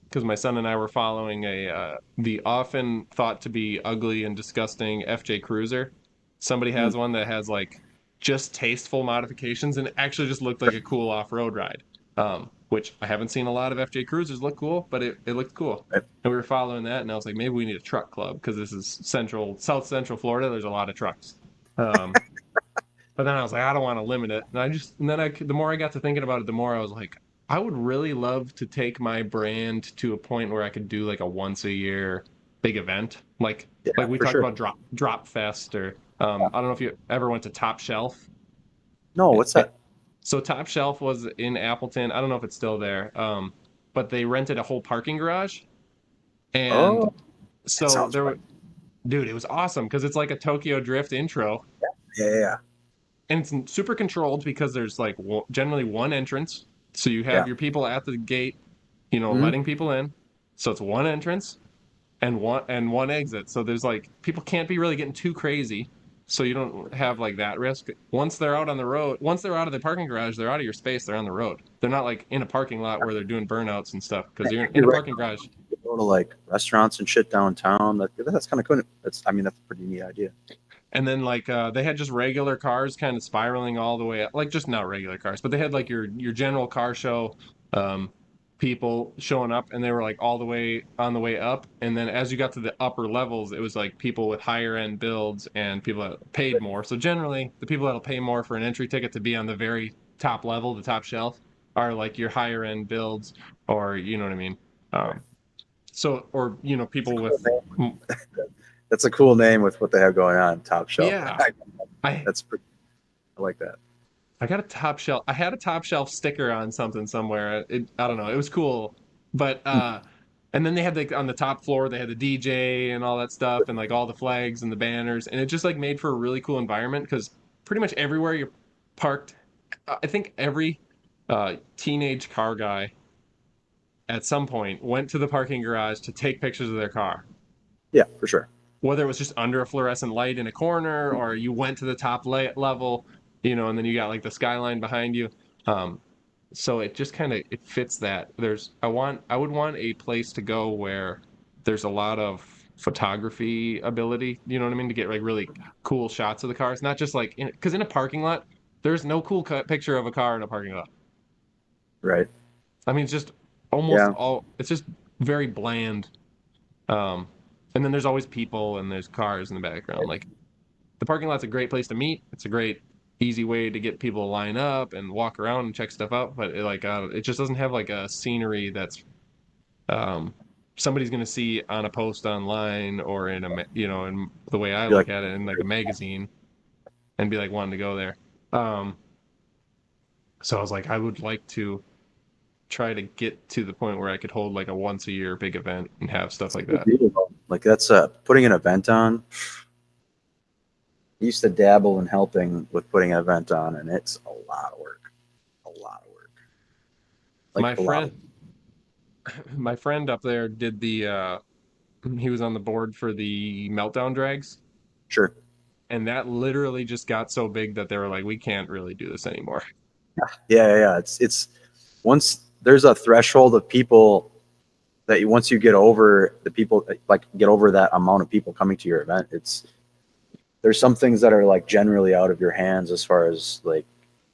because my son and I were following a the often thought to be ugly and disgusting FJ Cruiser. Somebody Mm. has one that has like just tasteful modifications and it actually just looked like a cool off-road ride. Which I haven't seen a lot of FJ Cruisers look cool, but it looked cool. Right. And we were following that, and I was like, maybe we need a truck club because this is South Central Florida. There's a lot of trucks. Um, but then I was like, I don't want to limit it. And then the more I got to thinking about it, the more I was like, I would really love to take my brand to a point where I could do like a once a year big event. Like Yeah, we for talked sure. about Drop Fest or Yeah. I don't know if you ever went to Top Shelf. No, It, what's it, that? so Top Shelf was in Appleton. I don't know if it's still there. But they rented a whole parking garage. And Oh, that so sounds there fun. were, dude, it was awesome because it's like a Tokyo Drift intro Yeah, yeah, yeah. and it's super controlled because there's like generally one entrance. So you have Yeah. your people at the gate, Mhm. letting people in. So it's one entrance and one exit. So there's like people can't be really getting too crazy. So you don't have like that risk. Once they're out on the road, once they're out of the parking garage, they're out of your space. They're on the road. They're not like in a parking lot where they're doing burnouts and stuff because you're in You're a right. parking garage. You go to like restaurants and shit downtown. That's kind of cool. I mean, that's a pretty neat idea. And then like they had just regular cars kind of spiraling all the way up, like just not regular cars, but they had like your general car show um, people showing up, and they were like all the way on the way up. And then as you got to the upper levels, it was like people with higher end builds and people that paid more. So generally, the people that'll pay more for an entry ticket to be on the very top level, the top shelf, are like your higher end builds, or you know what I mean. Right. Um, so or That's a people cool with name. That's a cool name with what they have going on. Top shelf. yeah. I That's pretty. I like that. I got a top shelf. I had a top shelf sticker on something somewhere. I don't know. It was cool, but Hmm. and then they had like on the top floor they had the DJ and all that stuff and like all the flags and the banners and it just like made for a really cool environment because pretty much everywhere you're parked, I think every teenage car guy at some point went to the parking garage to take pictures of their car. Yeah, for sure. Whether it was just under a fluorescent light in a corner or you went to the top level, and then you got like the skyline behind you. Um, so it just kind of it fits that. I would want a place to go where there's a lot of photography ability. You know what I mean? To get like really cool shots of the cars, not just like because in a parking lot, there's no cool picture of a car in a parking lot. Right. I mean, it's just almost Yeah. all. It's just very bland. Um, and then there's always people and there's cars in the background. Like the parking lot's a great place to meet. It's a great easy way to get people to line up and walk around and check stuff out. But it just doesn't have like a scenery that's um, somebody's gonna see on a post online or in in the way I You're look like, at it in like a magazine and be like wanting to go there. Um, so I was like, I would like to try to get to the point where I could hold like a once a year big event and have stuff it's a like good that. deal, though. Like that's putting an event on. I used to dabble in helping with putting an event on, and it's a lot of work. A lot of work. Like My a lot of. friend, my friend up there did the he was on the board for the meltdown drags Sure. and that literally just got so big that they were like we can't really do this anymore. Yeah, yeah, yeah. It's once there's a threshold of people that once you get over the people, like get over that amount of people coming to your event, there's some things that are like generally out of your hands as far as like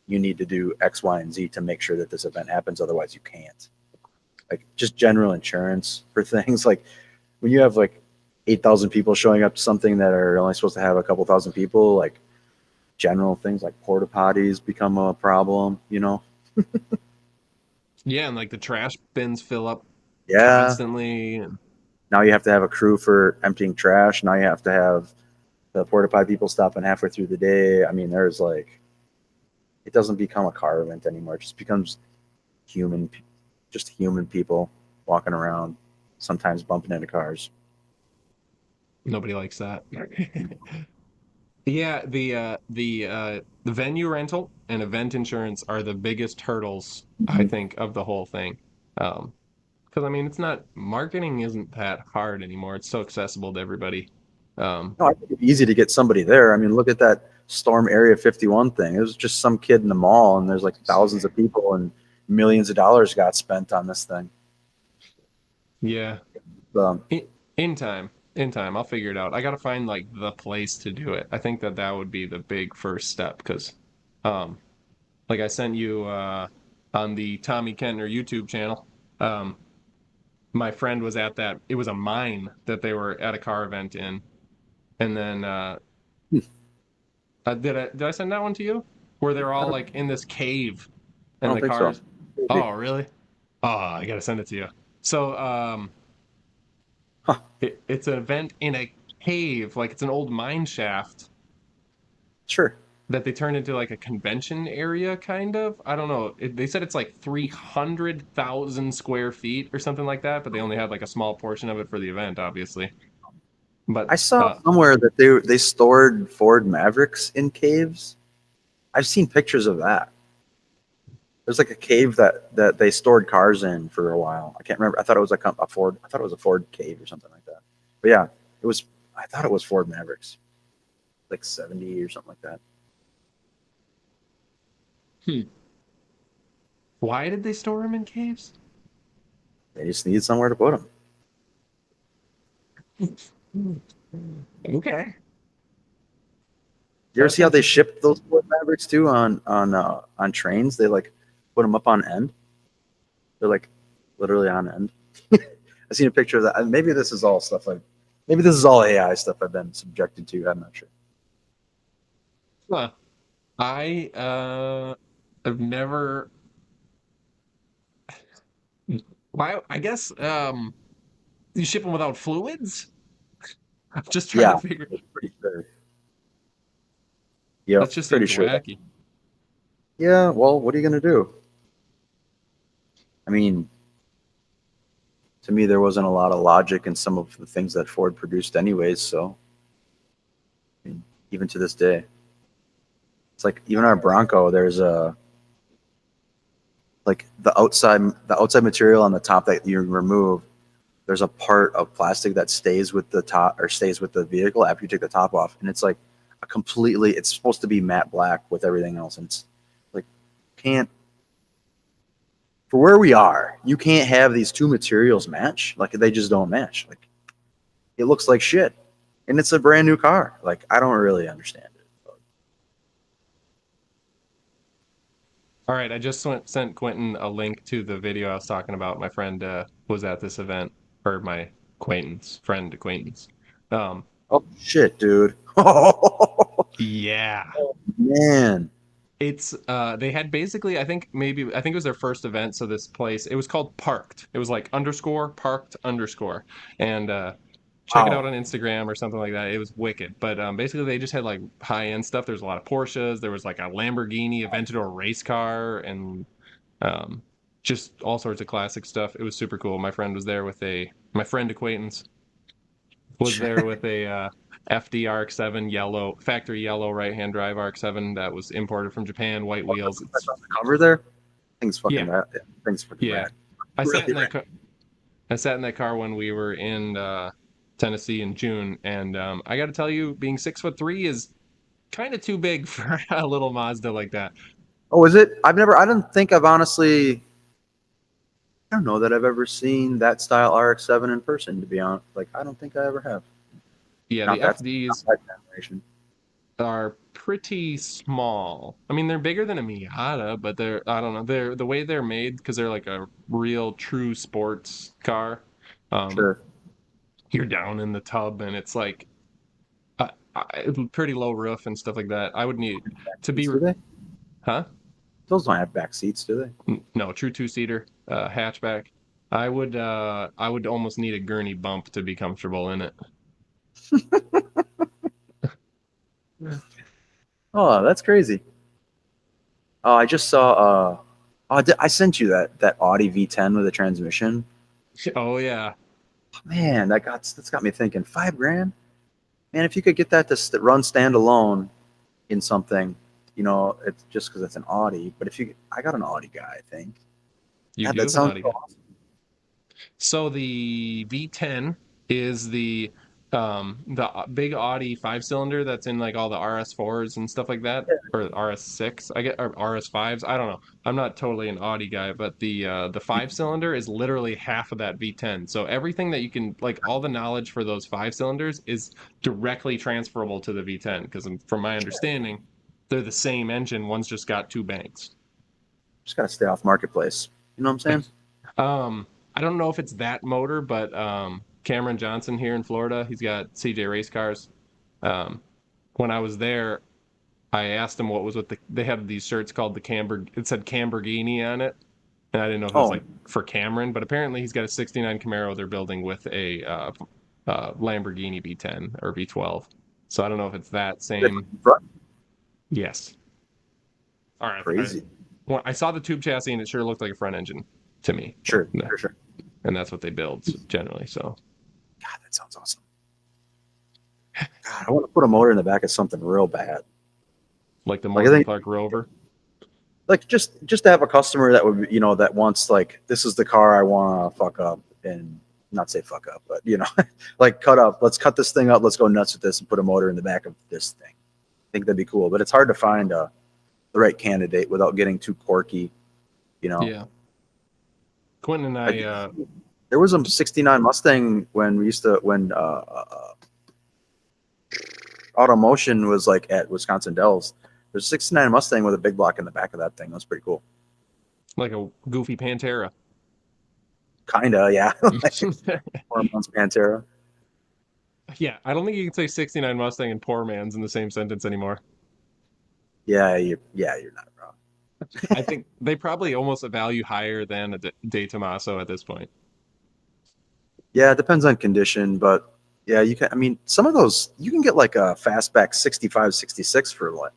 you need to do X, Y, and Z to make sure that this event happens. Otherwise, you can't. Like just general insurance for things like when you have like 8,000 people showing up to something that are only supposed to have a couple thousand people, like general things like porta potties become a problem, you know? Yeah, and like the trash bins fill up Yeah. constantly and Now you have to have a crew for emptying trash. Now you have to have The porta potty people stopping halfway through the day. I mean, there's like it doesn't become a car event anymore. It just becomes human, just human people walking around, sometimes bumping into cars. Nobody likes that. Yeah, the venue rental and event insurance are the biggest hurdles, I Mhm. think, of the whole thing. Because I mean, it's not marketing isn't that hard anymore. It's so accessible to everybody. Um, No, I think it's easy to get somebody there. I mean, look at that Storm Area 51 thing. It was just some kid in the mall, and there's like thousands of people, and millions of dollars got spent on this thing. yeah, Um, in, in time, I'll figure it out. I gotta find like the place to do it. I think that that would be the big first step because, um, like I sent you on the Tommy Kentner YouTube channel. Um, my friend was at that. It was a mine that they were at a car event in, and then did I send that one to you? Where they're I all don't, like in this cave I and don't the think so. cars. Maybe. Oh, really? Oh, I gotta send it to you. So, Huh, it's an event in a cave, like it's an old mine shaft sure. that they turned into like a convention area, kind of. I don't know. They said it's like 300,000 square feet or something like that, but they only had like a small portion of it for the event, obviously. But I saw somewhere that they stored Ford Mavericks in caves. I've seen pictures of that. There's like a cave that they stored cars in for a while. I can't remember. I thought it was like a Ford. I thought it was a Ford cave or something like that. But yeah, it was. I thought it was Ford Mavericks, like 70 or something like that. hmm, why did they store them in caves? They just needed somewhere to put them. Okay, You ever that's see how they interesting. ship those Ford Mavericks too on trains? They like put them up on end. They're like literally on end. I seen a picture of that. Maybe this is all stuff like. Maybe this is all AI stuff I've been subjected to. I'm not sure. Huh. I have never. Why? I guess you ship them without fluids. I'm just trying to Yeah, figure. pretty sure. Yep, That just pretty seems sure. wacky. Yeah, well, what are you gonna do? I mean, to me, there wasn't a lot of logic in some of the things that Ford produced, anyways. So, I mean, even to this day, it's like even our Bronco. There's a like the outside material on the top that you remove. There's a part of plastic that stays with the top or stays with the vehicle after you take the top off, and it's like a completely. It's supposed to be matte black with everything else, and it's like can't for where we are. You can't have these two materials match. Like they just don't match. Like it looks like shit, and it's a brand new car. Like I don't really understand it. All right, I just sent Quentin a link to the video I was talking about. My friend was at this event, or my acquaintance. Um, Oh shit, dude. Oh yeah, man. it's they had basically I think it was their first event. So this place it was called Parked. It was like underscore Parked underscore, and check it out Wow. on Instagram or something like that. It was wicked. But basically they just had like high end stuff. There's a lot of Porsches. There was like a Lamborghini Aventador race car and um, just all sorts of classic stuff. It was super cool. My friend acquaintance was there with a FD RX-7 yellow factory yellow right hand drive RX-7 that was imported from Japan, white wheels. That's It's on the cover there. Thing's fucking yeah, rad. Yeah, thing's fucking yeah. rad. I sat Really in rad. that car. I sat in that car when we were in Tennessee in June, and I got to tell you, being 6'3" is kind of too big for a little Mazda like that. Oh, is it? I've never. I don't think I've honestly. I don't know that I've ever seen that style RX-7 in person. To be honest, like I don't think I ever have. Yeah, the Not that. FDs Not that generation. are pretty small. I mean, they're bigger than a Miata, but they're I don't know. They're the way they're made because they're like a real true sports car. Um, Sure. you're down in the tub and it's like pretty low roof and stuff like that. I would need Back to be, seats, do they? huh? Those don't have back seats, do they? No, true two-seater hatchback. I would almost need a gurney bump to be comfortable in it. Oh, that's crazy. Oh, I just saw. I sent you that Audi V10 with a transmission. Oh yeah, Man, that's got me thinking. 5 grand, man. If you could get that to run standalone in something, it's just because it's an Audi. But if you, I got an Audi guy, I think. you God, do that have an sounds Audi. so awesome. So the V10 is the big Audi 5 cylinder that's in like all the RS4s and stuff like that, or RS6, I get, or RS5s. I don't know. I'm not totally an Audi guy, but the 5 cylinder is literally half of that V10. So everything that you can, like, all the knowledge for those 5 cylinders is directly transferable to the V10 because from my understanding, they're the same engine. One's just got two banks. Just gotta stay off marketplace. You know what I'm saying? I don't know if it's that motor, but Cameron Johnson here in Florida, he's got CJ race cars. Um, when I was there, I asked him what was with they have these shirts called the Camber, it said Camberghini on it. And I didn't know if it was Oh, like for Cameron, but apparently he's got a 69 Camaro they're building with a Lamborghini V10 or V12. So I don't know if it's that same. Yes. All right. crazy. Well, I saw the tube chassis and it sure looked like a front engine to me. Sure, Yeah. sure, sure. And that's what they build generally. So God, that sounds awesome. God, I want to put a motor in the back of something real bad. like the Like I Morgan think, Clark Rover. like just to have a customer that would, that wants like this is the car I want to fuck up and not say fuck up, but like cut up. Let's cut this thing up. Let's go nuts with this and put a motor in the back of this thing. I think that'd be cool, but it's hard to find the right candidate without getting too quirky. You know, Yeah. Quentin and like I, there was a '69 Mustang when we used to when Automotion was like at Wisconsin Dells. There's a '69 Mustang with a big block in the back of that thing. That's pretty cool. like a goofy Pantera. Kinda, yeah. Like 4 months Pantera. Yeah, I don't think you can say 69 Mustang and poor man's in the same sentence anymore. Yeah, you're not wrong. I think they probably almost a value higher than a De Tomaso at this point. Yeah, it depends on condition, but yeah, you can. I mean, some of those you can get like a fastback 65, 66 for like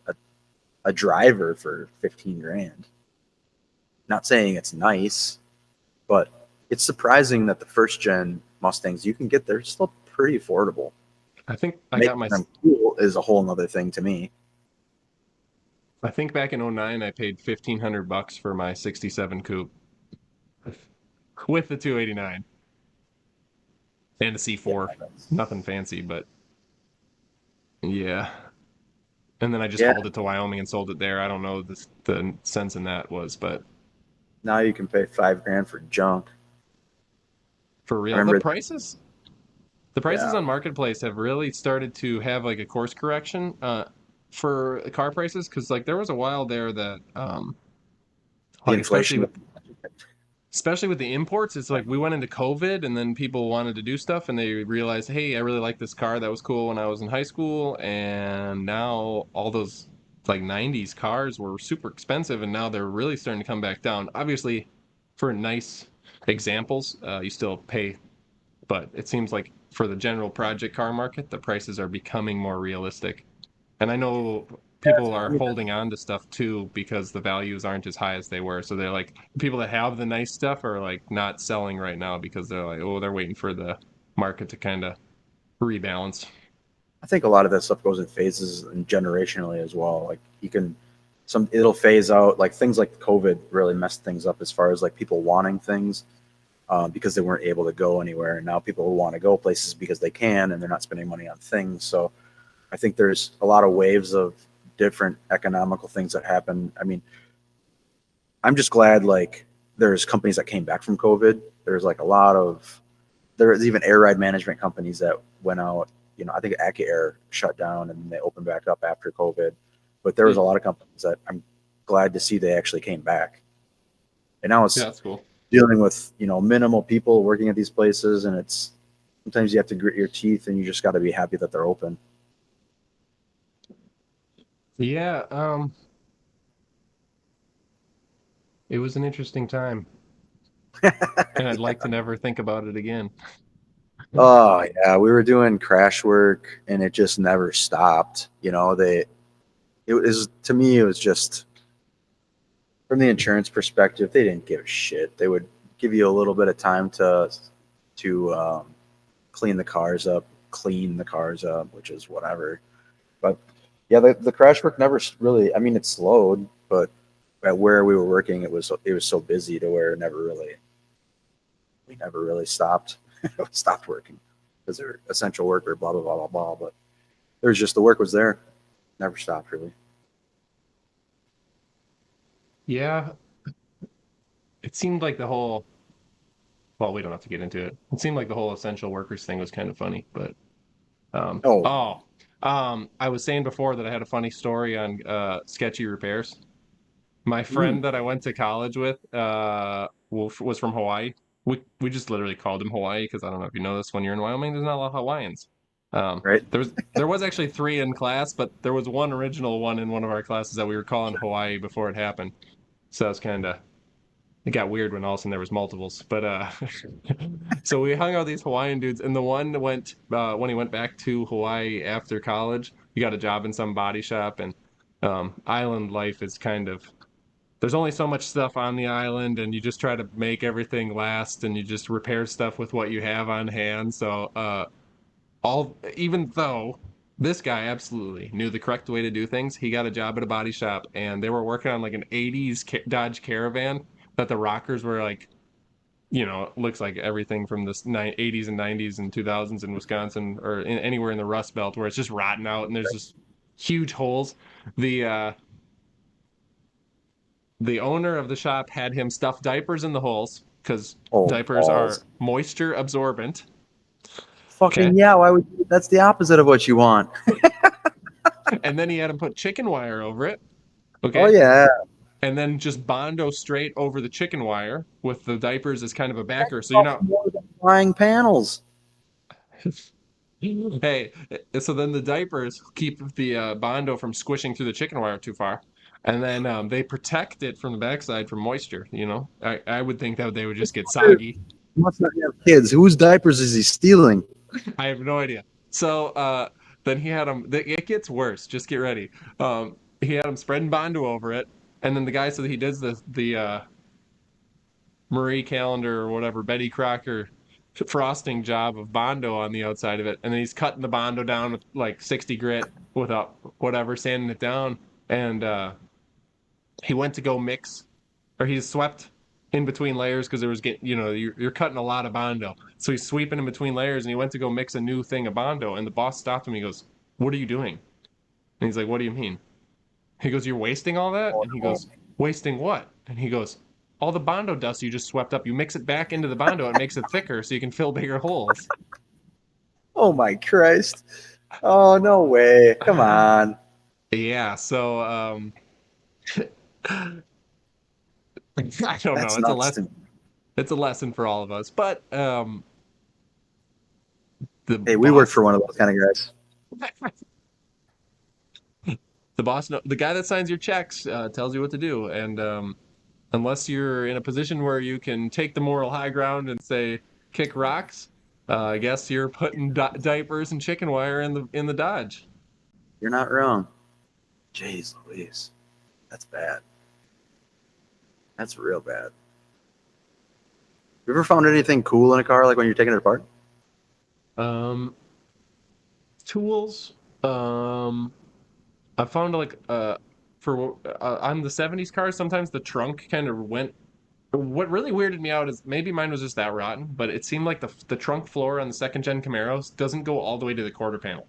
a driver for 15 grand. Not saying it's nice, but it's surprising that the first gen Mustangs you can get they're still pretty affordable. I think I got Making my them cool is a whole other thing to me. I think back in '09 I paid $1,500 for my 67 coupe with the 289 and the Yeah, C4. that's, Nothing fancy, but yeah. And then I just yeah. hauled it to Wyoming and sold it there. I don't know the sense in that was, but Now you can pay 5 grand for junk. for I real, remember, the prices yeah, on marketplace have really started to have like a course correction for car prices because like there was a while there that the like inflation. especially with the imports, it's like we went into COVID and then people wanted to do stuff and they realized, hey, I really like this car that was cool when I was in high school, and now all those like '90s cars were super expensive and now they're really starting to come back down. Obviously, for nice examples, you still pay, but it seems like for the general project car market, the prices are becoming more realistic. And I know people I are mean, holding on to stuff too because the values aren't as high as they were. So they're like, people that have the nice stuff are like not selling right now because they're like, oh, they're waiting for the market to kind of rebalance. I think a lot of that stuff goes in phases and generationally as well. Like you can, it'll phase out. Like things like COVID really messed things up as far as like people wanting things because they weren't able to go anywhere, and now people want to go places because they can, and they're not spending money on things. So I think there's a lot of waves of different economical things that happen. I mean, I'm just glad like there's companies that came back from COVID. There's like a lot of there's even air ride management companies that went out. I think AccuAir shut down and they opened back up after COVID. But there was Hmm. a lot of companies that I'm glad to see they actually came back. And now Yeah, it's that's cool. dealing with minimal people working at these places, and it's sometimes you have to grit your teeth and you just got to be happy that they're open. Yeah, it was an interesting time, and I'd like to never think about it again. Oh yeah, we were doing crash work and it just never stopped. They It was, to me, it was just from the insurance perspective, they didn't give a shit. They would give you a little bit of time to clean the cars up, which is whatever. But yeah, the crash work never really. I mean, it slowed, but at where we were working, it was so busy to where we never really stopped stopped working because they're essential worker, blah blah blah blah blah. But there's just the work was there, never stopped really. Yeah, it seemed like the whole, well, we don't have to get into it. It seemed like the whole essential workers thing was kind of funny, but Oh, I was saying before that I had a funny story on sketchy repairs. My mm, friend that I went to college with was from Hawaii. We just literally called him Hawaii because I don't know if you know this. When you're in Wyoming, there's not a lot of Hawaiians. right. There was actually three in class, but there was one original one in one of our classes that we were calling Hawaii before it happened. So it's kind of, it got weird when all of a sudden there was multiples. But so we hung out with these Hawaiian dudes, and the one went when he went back to Hawaii after college, he got a job in some body shop, and island life is kind of, there's only so much stuff on the island, and you just try to make everything last, and you just repair stuff with what you have on hand. So all even though this guy absolutely knew the correct way to do things, he got a job at a body shop, and they were working on like an 80s Dodge Caravan that the rockers were like, looks like everything from the 80s and 90s and 2000s in Wisconsin or anywhere in the Rust Belt where it's just rotting out and there's just huge holes. The uh the owner of the shop had him stuff diapers in the holes because Oh, diapers are balls. moisture absorbent. Okay. Fucking yeah. Why would that's the opposite of what you want? And then he had him put chicken wire over it. Oh Okay. yeah. And then just Bondo straight over the chicken wire with the diapers as kind of a That backer. So you're costs not. more than buying panels. Hey, so then the diapers keep the Bondo from squishing through the chicken wire too far. And then they protect it from the backside from moisture. I would think that they would just get soggy. He must not have kids. Whose diapers is he stealing? I have no idea. So then he had him. It gets worse. Just get ready. He had him spreading Bondo over it, and then the guy said he does the Marie Callender or whatever Betty Crocker frosting job of Bondo on the outside of it, and then he's cutting the Bondo down with like 60 grit with a whatever, sanding it down, and he went to go mix, or he swept in between layers because there was you're cutting a lot of Bondo, so he's sweeping in between layers, and he went to go mix a new thing of Bondo, and the boss stopped him. He goes, "What are you doing?" And he's like, "What do you mean?" He goes, "You're wasting all that?" Oh, And he no. goes, "Wasting what?" And he goes, "All the Bondo dust you just swept up. You mix it back into the Bondo. It makes it thicker so you can fill bigger holes." Oh my Christ. Oh no way. Come on. Yeah, so I don't know. That's nuts to me. It's a lesson for all of us. But the Hey, we work boss for one of those kind of guys. the guy that signs your checks tells you what to do, and unless you're in a position where you can take the moral high ground and say kick rocks, I guess you're putting diapers and chicken wire in the Dodge. You're not wrong. Jeez Louise. That's bad. That's real bad. You ever found anything cool in a car like when you're taking it apart? Um, Tools. Um, I found like for on the '70s cars, sometimes the trunk kind of went. What really weirded me out is maybe mine was just that rotten, but it seemed like the trunk floor on the second gen Camaros doesn't go all the way to the quarter panel.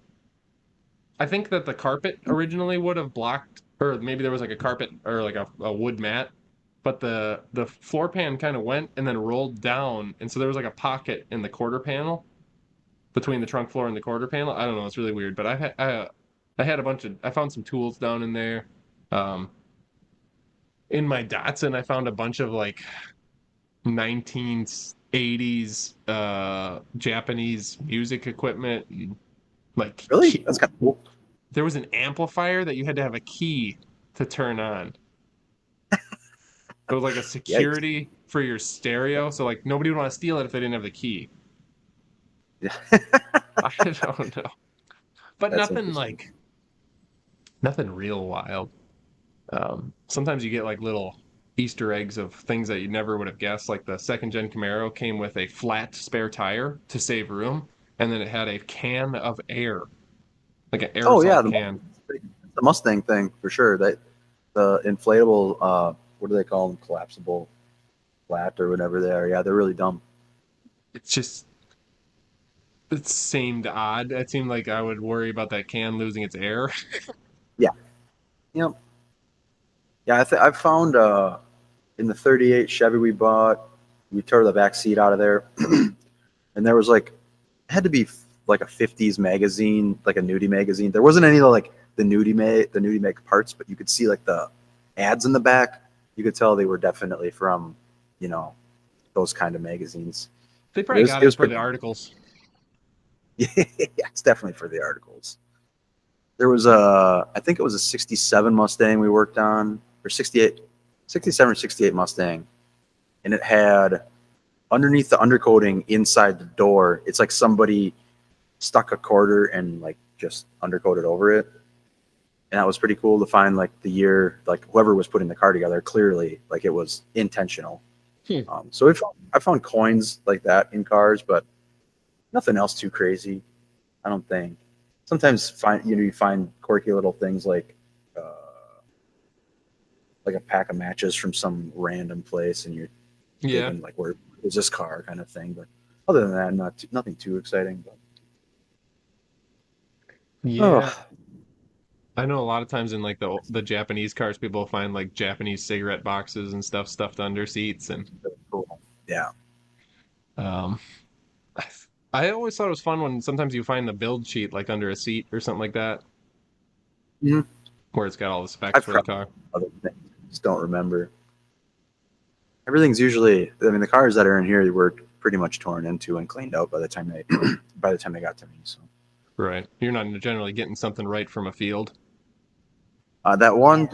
I think that the carpet originally would have blocked, or maybe there was like a carpet or like a wood mat, but the floor pan kind of went and then rolled down, and so there was like a pocket in the quarter panel between the trunk floor and the quarter panel. I don't know, it's really weird, but I had a bunch of I found some tools down in there. Um, in my Datsun, I found a bunch of like 1980s Japanese music equipment, like Really? That's kind of cool. there was an amplifier that you had to have a key to turn on. It was like a Yikes. security for your stereo, so like nobody would want to steal it if they didn't have the key. Yeah. I don't know, but That's nothing interesting. like Nothing real wild. Sometimes you get like little Easter eggs of things that you never would have guessed. Like the second gen Camaro came with a flat spare tire to save room, and then it had a can of air, like an Oh yeah, aerosol can. the Mustang thing for sure. That the inflatable, what do they call them? Collapsible flat or whatever they are. Yeah, they're really dumb. It's just it seemed odd. It seemed like I would worry about that can losing its air. Yeah, yep, yeah. I've found in the '38 Chevy we bought, we tore the back seat out of there, and there was like it had to be like a '50s magazine, like a nudie magazine. There wasn't any like the nudie make parts, but you could see like the ads in the back. You could tell they were definitely from, you know, those kind of magazines. They But probably got it it was for pretty. the articles. Yeah, it's definitely for the articles. There was I think it was a '67 Mustang we worked on, or '68, '67 or '68 Mustang, and it had underneath the undercoating inside the door. It's like somebody stuck a quarter and like just undercoated over it, and that was pretty cool to find like the year, like whoever was putting the car together, clearly like it was intentional. Hmm. So I found coins like that in cars, but nothing else too crazy. I don't think. Sometimes you find quirky little things like a pack of matches from some random place, and you're Yeah, digging like where is this car kind of thing. But other than that, nothing too exciting. But yeah. oh, I know a lot of times in like the Japanese cars, people find like Japanese cigarette boxes and stuff stuffed under seats, and cool. Yeah. um, I, I always thought it was fun when sometimes you find the build sheet like under a seat or something like that, Mhm. where it's got all the specs I've for the tried car. other things. Just don't remember. Everything's usually. I mean, the cars that are in here were pretty much torn into and cleaned out by the time they by the time they got to me. So Right. You're not generally getting something right from a field. that one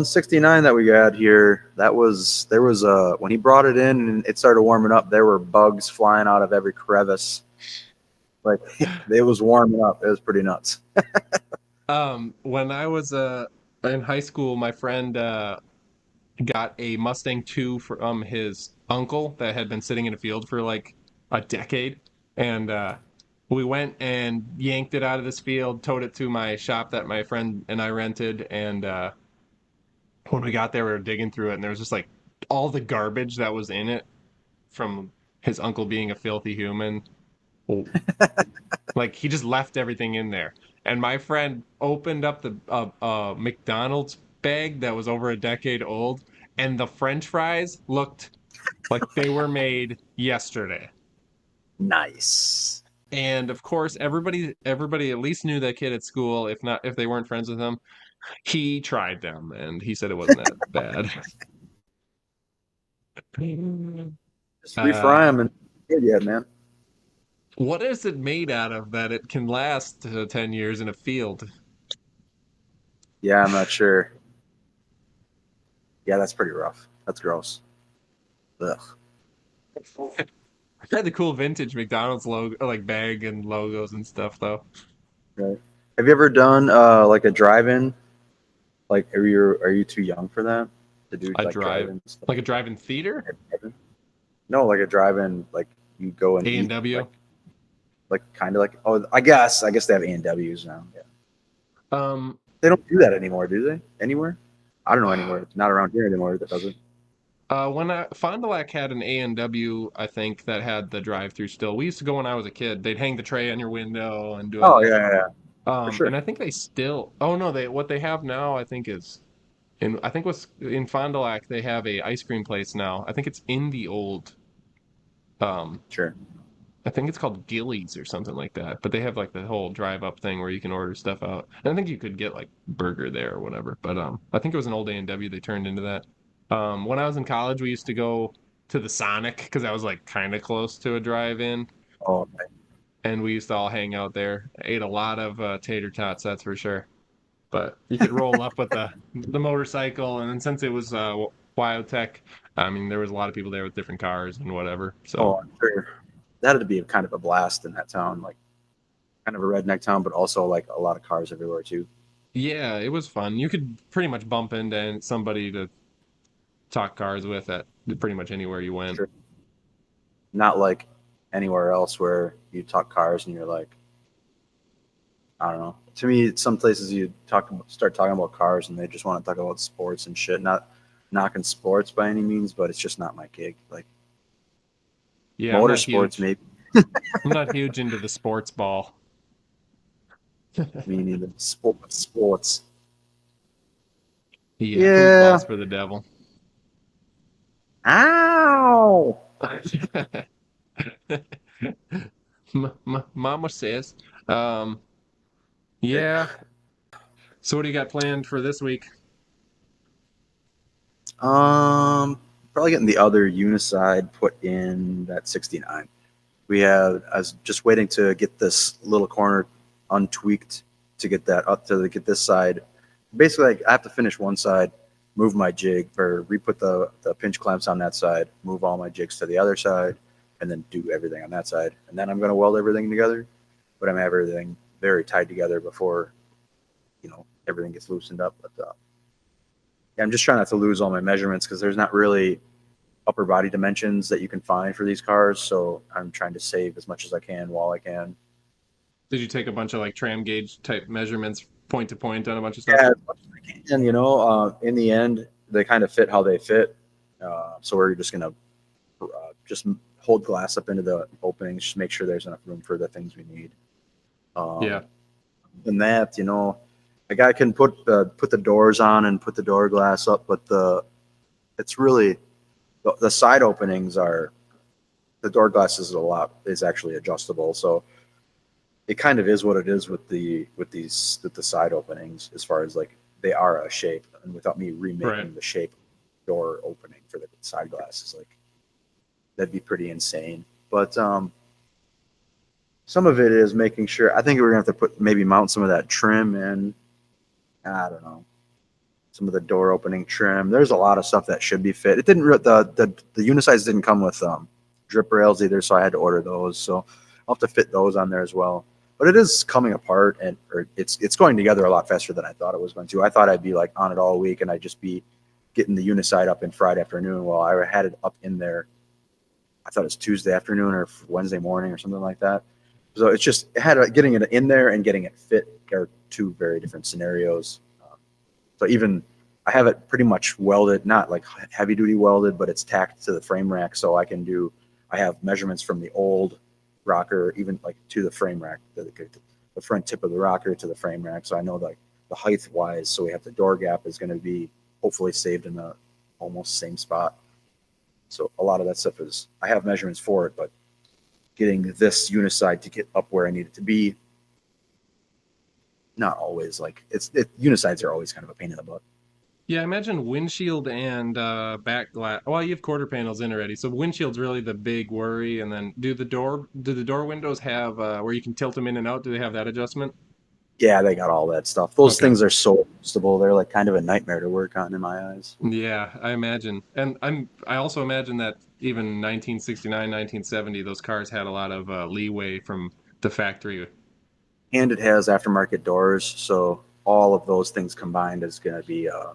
'69 that we got here, that was there was when he brought it in and it started warming up, there were bugs flying out of every crevice. Like it was warming up. It was pretty nuts. When I was in high school, my friend got a Mustang 2 from his uncle that had been sitting in a field for like a decade. And we went and yanked it out of this field, towed it to my shop that my friend and I rented. And when we got there, we were digging through it, and there was just like all the garbage that was in it from his uncle being a filthy human. Like he just left everything in there. And my friend opened up the McDonald's bag that was over a decade old, and the French fries looked like they were made yesterday. Nice. And of course, everybody at least knew that kid at school, if not if they weren't friends with him. He tried them, and he said it wasn't that bad. Just Uh, refry them and yeah, man. what is it made out of that it can last 10 years in a field? Yeah, I'm not sure. Yeah, that's pretty rough. That's gross. Ugh. Had the cool vintage McDonald's logo, like bag and logos and stuff, though. Right. Have you ever done like a drive-in? Like, are you too young for that to do A like drive, drive-in stuff? like a drive-in theater, No, like a drive-in, like you go and A and eat, W. like kind of like. Oh, I guess they have A&Ws now. Yeah, Um, they don't do that anymore, do they? Anywhere? I don't know anywhere. Not around here anymore that does it. when Fond du Lac had an A and W, I think that had the drive-through still. We used to go when I was a kid. They'd hang the tray on your window and do all Oh that. yeah, yeah, yeah, for And sure. I think they still. Oh no, they what they have now, I think is in. I think what's in Fond du Lac, they have a ice cream place now. I think it's in the old. Um, Sure. I think it's called Gillies or something like that. But they have like the whole drive up thing where you can order stuff out. And I think you could get like burger there or whatever. But I think it was an old A&W they turned into that. When I was in college, we used to go to the Sonic because I was like kind of close to a drive-in, Oh, okay. and we used to all hang out there. I ate a lot of tater tots, that's for sure. But you could roll up with the motorcycle, and then since it was Wildtech, I mean there was a lot of people there with different cars and whatever. So Oh, I'm sure. That had to be kind of a blast in that town, like kind of a redneck town, but also like a lot of cars everywhere too. Yeah, it was fun. You could pretty much bump into somebody to talk cars with at pretty much anywhere you went. Sure. Not like anywhere else where you talk cars and you're like, I don't know. To me, some places you start talking about cars and they just want to talk about sports and shit. Not knocking sports by any means, but it's just not my gig. Like Yeah, motorsports, maybe. I'm not huge into the sports ball. Me neither. Sports. Yeah, Yeah. football's for the devil. Ow. Mama says. Um, yeah. So what do you got planned for this week? Probably getting the other Uniside put in that 69. I was just waiting to get this little corner untweaked to get that up to get this side. Basically, like, I have to finish one side, move my jig or re-put the pinch clamps on that side, move all my jigs to the other side, and then do everything on that side. And then I'm going to weld everything together. But I'm have everything very tied together before everything gets loosened up. But yeah, I'm just trying not to lose all my measurements because there's not really upper body dimensions that you can find for these cars. So I'm trying to save as much as I can while I can. Did you take a bunch of like tram gauge type measurements point to point on a bunch of stuff? Yeah, as much as I can. In the end, they kind of fit how they fit. So we're just gonna just hold glass up into the openings, just make sure there's enough room for the things we need. Yeah. And that, a guy can put the doors on and put the door glass up, but it's really the side openings are the door glass is actually adjustable. So it kind of is what it is with the side openings as far as like they are a shape, and without me Right. remaking the shape door opening for the side glasses, like that'd be pretty insane. But some of it is making sure. I think we're gonna have to maybe mount some of that trim in. I don't know, some of the door opening trim. There's a lot of stuff that should be fit. It didn't the unisides didn't come with drip rails either, so I had to order those. So I'll have to fit those on there as well. But it is coming apart, and or it's going together a lot faster than I thought it was going to. I thought I'd be like on it all week, and I'd just be getting the uniside up in Friday afternoon. Well, I had it up in there. I thought it was Tuesday afternoon or Wednesday morning or something like that. So it's just getting it in there and getting it fit are two very different scenarios. So even I have it pretty much welded, not like heavy duty welded, but it's tacked to the frame rack. So I have measurements from the old rocker, even like to the frame rack, the front tip of the rocker to the frame rack. So I know like the height wise. So we have the door gap is going to be hopefully saved in the almost same spot. So a lot of that stuff I have measurements for it, but getting this uniside to get up where I need it to be, not always like unisides are always kind of a pain in the butt. Yeah, I imagine windshield and back glass. Well, you have quarter panels in already, so windshield's really the big worry. And then, do the door windows have where you can tilt them in and out? Do they have that adjustment? Yeah, they got all that stuff. Those Okay. things are so adjustable. They're like kind of a nightmare to work on in my eyes. Yeah, I imagine. And I also imagine that even 1969, 1970, those cars had a lot of leeway from the factory. And it has aftermarket doors, so all of those things combined is going to be a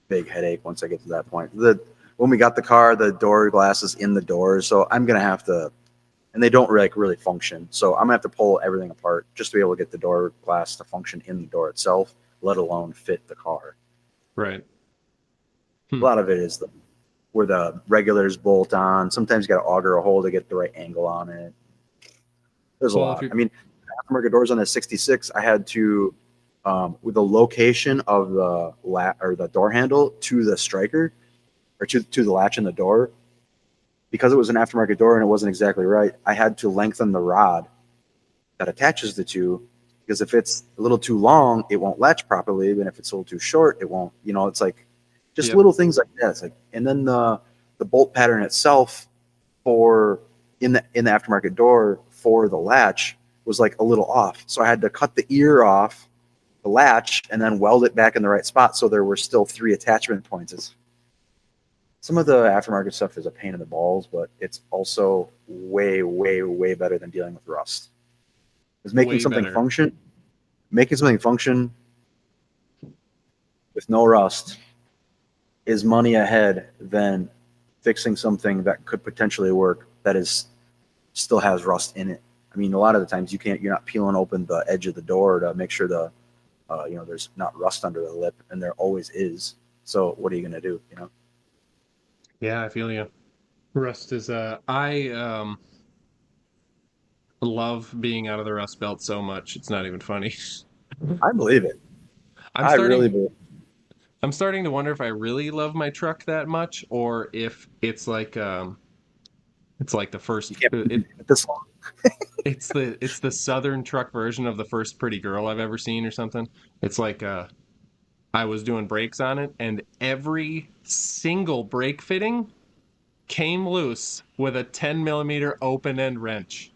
big headache once I get to that point. When we got the car, the door glass is in the doors, so I'm going to have to, and they don't really function. So I'm going to have to pull everything apart just to be able to get the door glass to function in the door itself, let alone fit the car. Right. A Hmm. lot of it is where the regulars bolt on. Sometimes you got to auger a hole to get the right angle on it. There's a Well, if lot. you're I mean, aftermarket doors on the 66, I had to, with the location of the door handle to the striker or to the latch in the door, because it was an aftermarket door and it wasn't exactly right, I had to lengthen the rod that attaches the two, because if it's a little too long, it won't latch properly. And if it's a little too short, it won't. It's like just Yep. little things like that. It's like, and then the bolt pattern itself for in the aftermarket door for the latch was like a little off. So I had to cut the ear off the latch and then weld it back in the right spot. So there were still 3 attachment points. Some of the aftermarket stuff is a pain in the balls, but it's also way, way, way better than dealing with rust. Is making Way something better. function. Making something function with no rust is money ahead than fixing something that could potentially work that is still has rust in it. I mean, a lot of the times you're not peeling open the edge of the door to make sure there's not rust under the lip, and there always is. So what are you gonna do? Yeah, I feel you. Rust is I love being out of the rust belt so much. It's not even funny. I believe it. I'm I really starting believe. I'm starting to wonder if I really love my truck that much or if it's like the You first can't believe it this long. it's the southern truck version of the first pretty girl I've ever seen or something. It's like I was doing brakes on it and every single brake fitting came loose with a 10 millimeter open end wrench.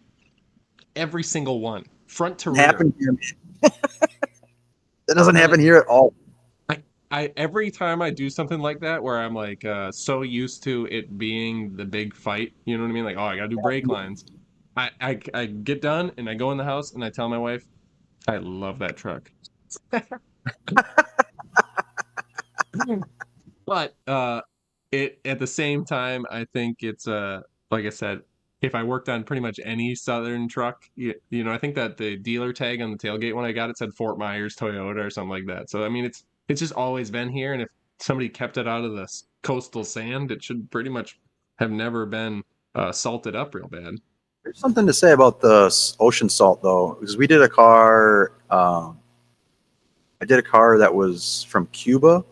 Every single one, front to It rear. happened here. That doesn't And happen here at all. I every time I do something like that where I'm like so used to it being the big fight, you know what I mean? Like, oh, I gotta do brake lines. I get done and I go in the house and I tell my wife, I love that truck. But it at the same time, I think it's like I said, if I worked on pretty much any Southern truck, I think that the dealer tag on the tailgate when I got it said Fort Myers Toyota or something like that. So I mean, it's just always been here, and if somebody kept it out of the coastal sand, it should pretty much have never been salted up real bad. There's something to say about the ocean salt though, because we did a car. I did a car that was from Cuba,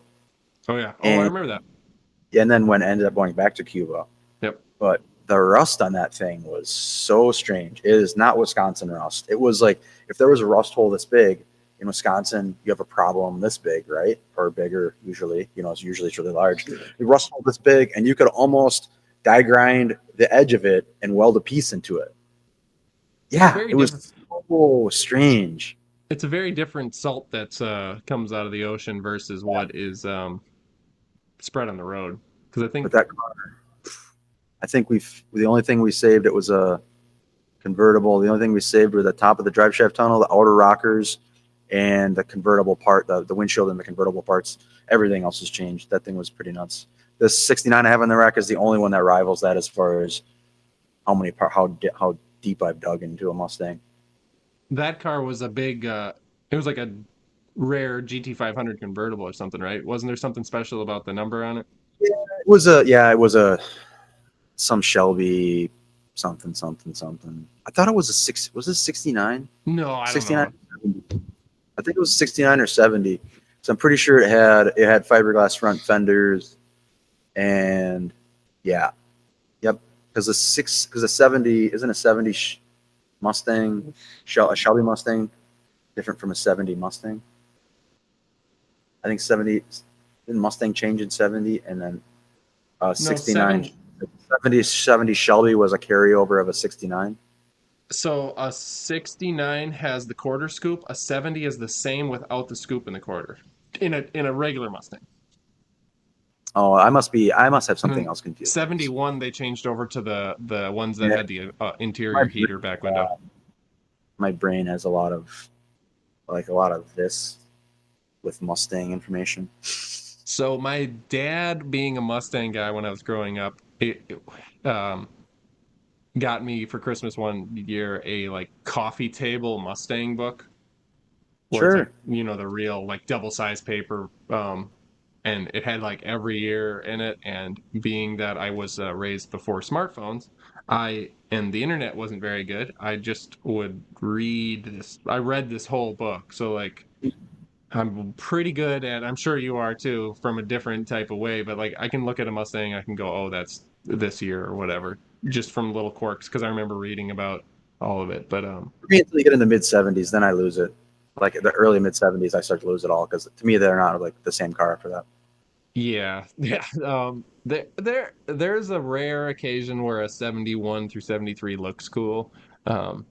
Oh yeah. Oh, I and remember that. then when ended up going back to Cuba, Yep. but the rust on that thing was so strange. It is not Wisconsin rust. It was like if there was a rust hole this big in Wisconsin, you have a problem this big, right? Or bigger usually. It's really large. The rust hole this big, and you could almost die grind the edge of it and weld a piece into it. It's a Yeah, very it different. was so strange. It's a very different salt that's comes out of the ocean versus Yeah. what is spread on the road. Because I But think that car, I think the only thing we saved it was a convertible. The only thing we saved were the top of the drive shaft tunnel, the outer rockers, and the convertible part, the windshield and the convertible parts. Everything else has changed. That thing was pretty nuts. This 69 I have on the rack is the only one that rivals that as far as how deep I've dug into a Mustang. that car was a big it was like a rare GT500 convertible or something, right? Wasn't there something special about the number on it? It was a some Shelby something something something. I thought it was a six. Was it 69? No, I don't 69. know. I think it was 69 or 70. So I'm pretty sure it had fiberglass front fenders and yeah, yep. Because a 70 isn't a 70 Mustang, a Shelby Mustang different from a 70 Mustang. I think 70 didn't Mustang change in 70 and then No, 69 70 Shelby was a carryover of a 69. so a 69 has the quarter scoop, a 70 is the same without the scoop in the quarter. In a regular Mustang. Oh, I must have And something then else confused. 71 they changed over to the ones that Yeah, had the my interior brain, heater back window. my brain has a lot of this with Mustang information. So my dad being a Mustang guy when I was growing up, got me for Christmas one year a like coffee table Mustang book where it's like Sure. the real like double size paper and it had like every year in it and being that I was raised before smartphones I and the internet wasn't very good I just would I read this whole book so like I'm pretty good at I'm sure you are too from a different type of way but like I can look at a Mustang I can go oh that's this year or whatever just from little quirks because I remember reading about all of it but For me, until you get in the mid 70s, then I lose it. Like the early mid 70s, I start to lose it all because to me they're not like the same car after that. yeah, yeah. There's a rare occasion where a 71 through 73 looks cool. Um,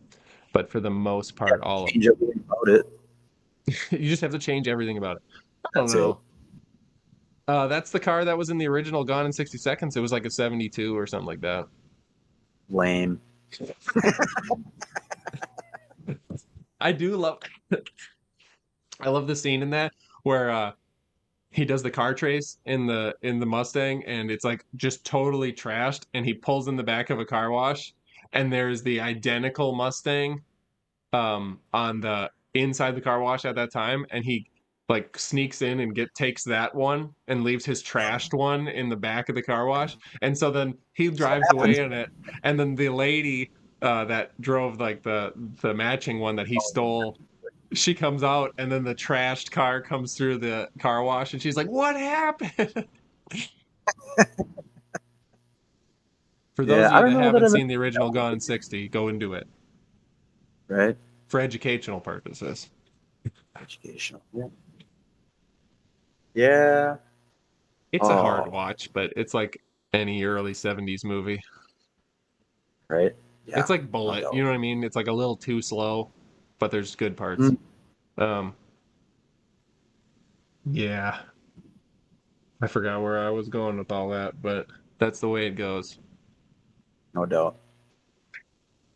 but for the most Yeah, part, all of change everything about it. you just have to change everything about it. I don't That's it. know. That's the car that was in the original Gone in 60 Seconds. It was like a 72 or something like that. Lame. I do love I love the scene in that where he does the car trace in the Mustang, and it's like just totally trashed, and he pulls in the back of a car wash, and there's the identical Mustang on the inside the car wash at that time, and he like sneaks in and takes that one and leaves his trashed one in the back of the car wash. And so then he That's what drives away happens. in it, and then the lady that drove like the matching one that he Oh, stole, she comes out, and then the trashed car comes through the car wash, and she's like, "What happened?" For those yeah, of I you don't that know that haven't I've ever seen the original Gone in 60, go and do it right. for educational purposes. Educational. Yeah. Yeah. It's a hard Oh, watch, but it's like any early 70s movie. right. Yeah. It's like No Bullet, you doubt. know what I mean? It's like a little too slow, but there's good parts. Mm, Um, yeah, I forgot where I was going with all that, but that's the way it goes. no doubt.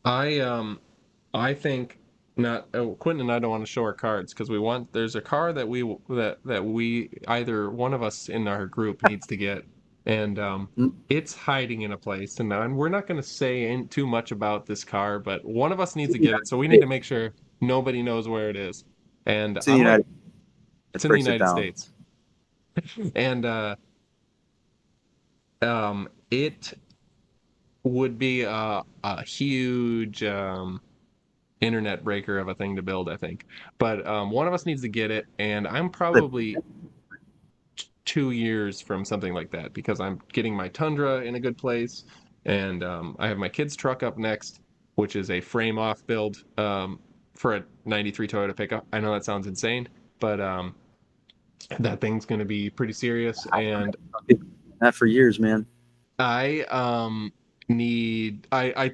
I um I think not Quentin and I don't want to show our cards because we want there's a car that we either one of us in our group needs to get, and Mm, it's hiding in a place, and we're not going to say too much about this car, but one of us needs to get it, so we need to States. make sure nobody knows where it is. And It's in the I'm like, United. it's It in the breaks it United down. States, and it would be a huge internet breaker of a thing to build, I think. But one of us needs to get it, and I'm probably 2 years from something like that because I'm getting my Tundra in a good place, and I have my kid's truck up next, which is a frame off build for a '93 Toyota pickup. I know that sounds insane, but that thing's going to be pretty serious, and Not for years, man. I need I